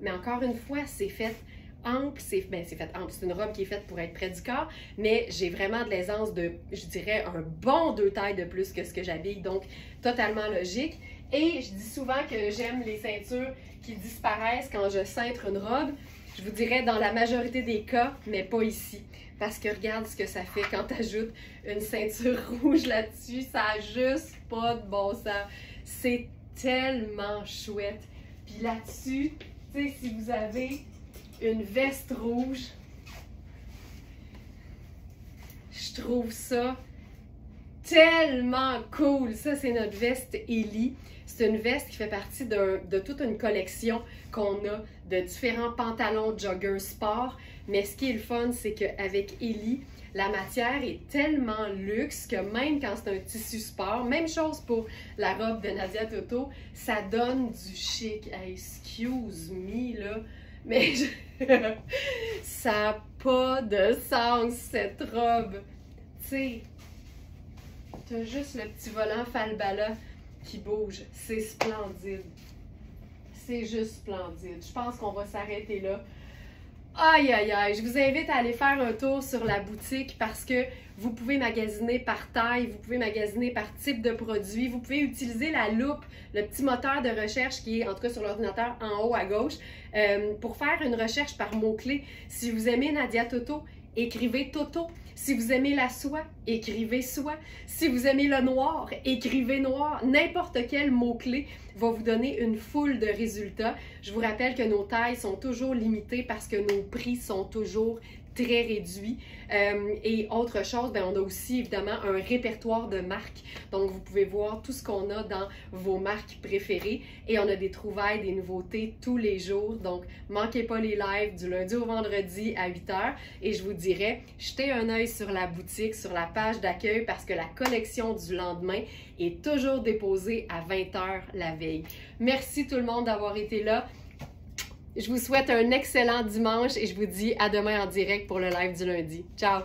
Mais encore une fois, c'est fait ample, c'est fait ample, c'est une robe qui est faite pour être près du corps, mais j'ai vraiment de l'aisance de, je dirais, un bon 2 tailles de plus que ce que j'habille, donc totalement logique. Et je dis souvent que j'aime les ceintures qui disparaissent quand je cintre une robe. Je vous dirais dans la majorité des cas, mais pas ici. Parce que regarde ce que ça fait quand tu ajoutes une ceinture rouge là-dessus. Ça n'a juste pas de bon sens. C'est tellement chouette. Puis là-dessus, tu sais, si vous avez une veste rouge, je trouve ça tellement cool. Ça, c'est notre veste Ellie. C'est une veste qui fait partie de toute une collection qu'on a de différents pantalons jogger sport. Mais ce qui est le fun, c'est qu'avec Ellie, la matière est tellement luxe que même quand c'est un tissu sport, même chose pour la robe de Nadia Toto, ça donne du chic. Hey, excuse me, là, mais ça n'a pas de sens, cette robe. Tu sais, t'as juste le petit volant Falbala qui bouge. C'est splendide. C'est juste splendide. Je pense qu'on va s'arrêter là. Aïe, aïe, aïe. Je vous invite à aller faire un tour sur la boutique parce que vous pouvez magasiner par taille, vous pouvez magasiner par type de produit, vous pouvez utiliser la loupe, le petit moteur de recherche qui est en tout cas sur l'ordinateur en haut à gauche pour faire une recherche par mots-clés. Si vous aimez Nadia Toto, écrivez Toto. Si vous aimez la soie, écrivez soie. Si vous aimez le noir, écrivez noir. N'importe quel mot-clé va vous donner une foule de résultats. Je vous rappelle que nos tailles sont toujours limitées parce que nos prix sont toujours très réduits. Et autre chose, on a aussi évidemment un répertoire de marques. Donc, vous pouvez voir tout ce qu'on a dans vos marques préférées. Et on a des trouvailles, des nouveautés tous les jours. Donc, manquez pas les lives du lundi au vendredi à 8 h. Et je vous dirais, jetez un œil sur la boutique, sur la page d'accueil parce que la collection du lendemain est toujours déposée à 20 h la veille. Merci tout le monde d'avoir été là. Je vous souhaite un excellent dimanche et je vous dis à demain en direct pour le live du lundi. Ciao!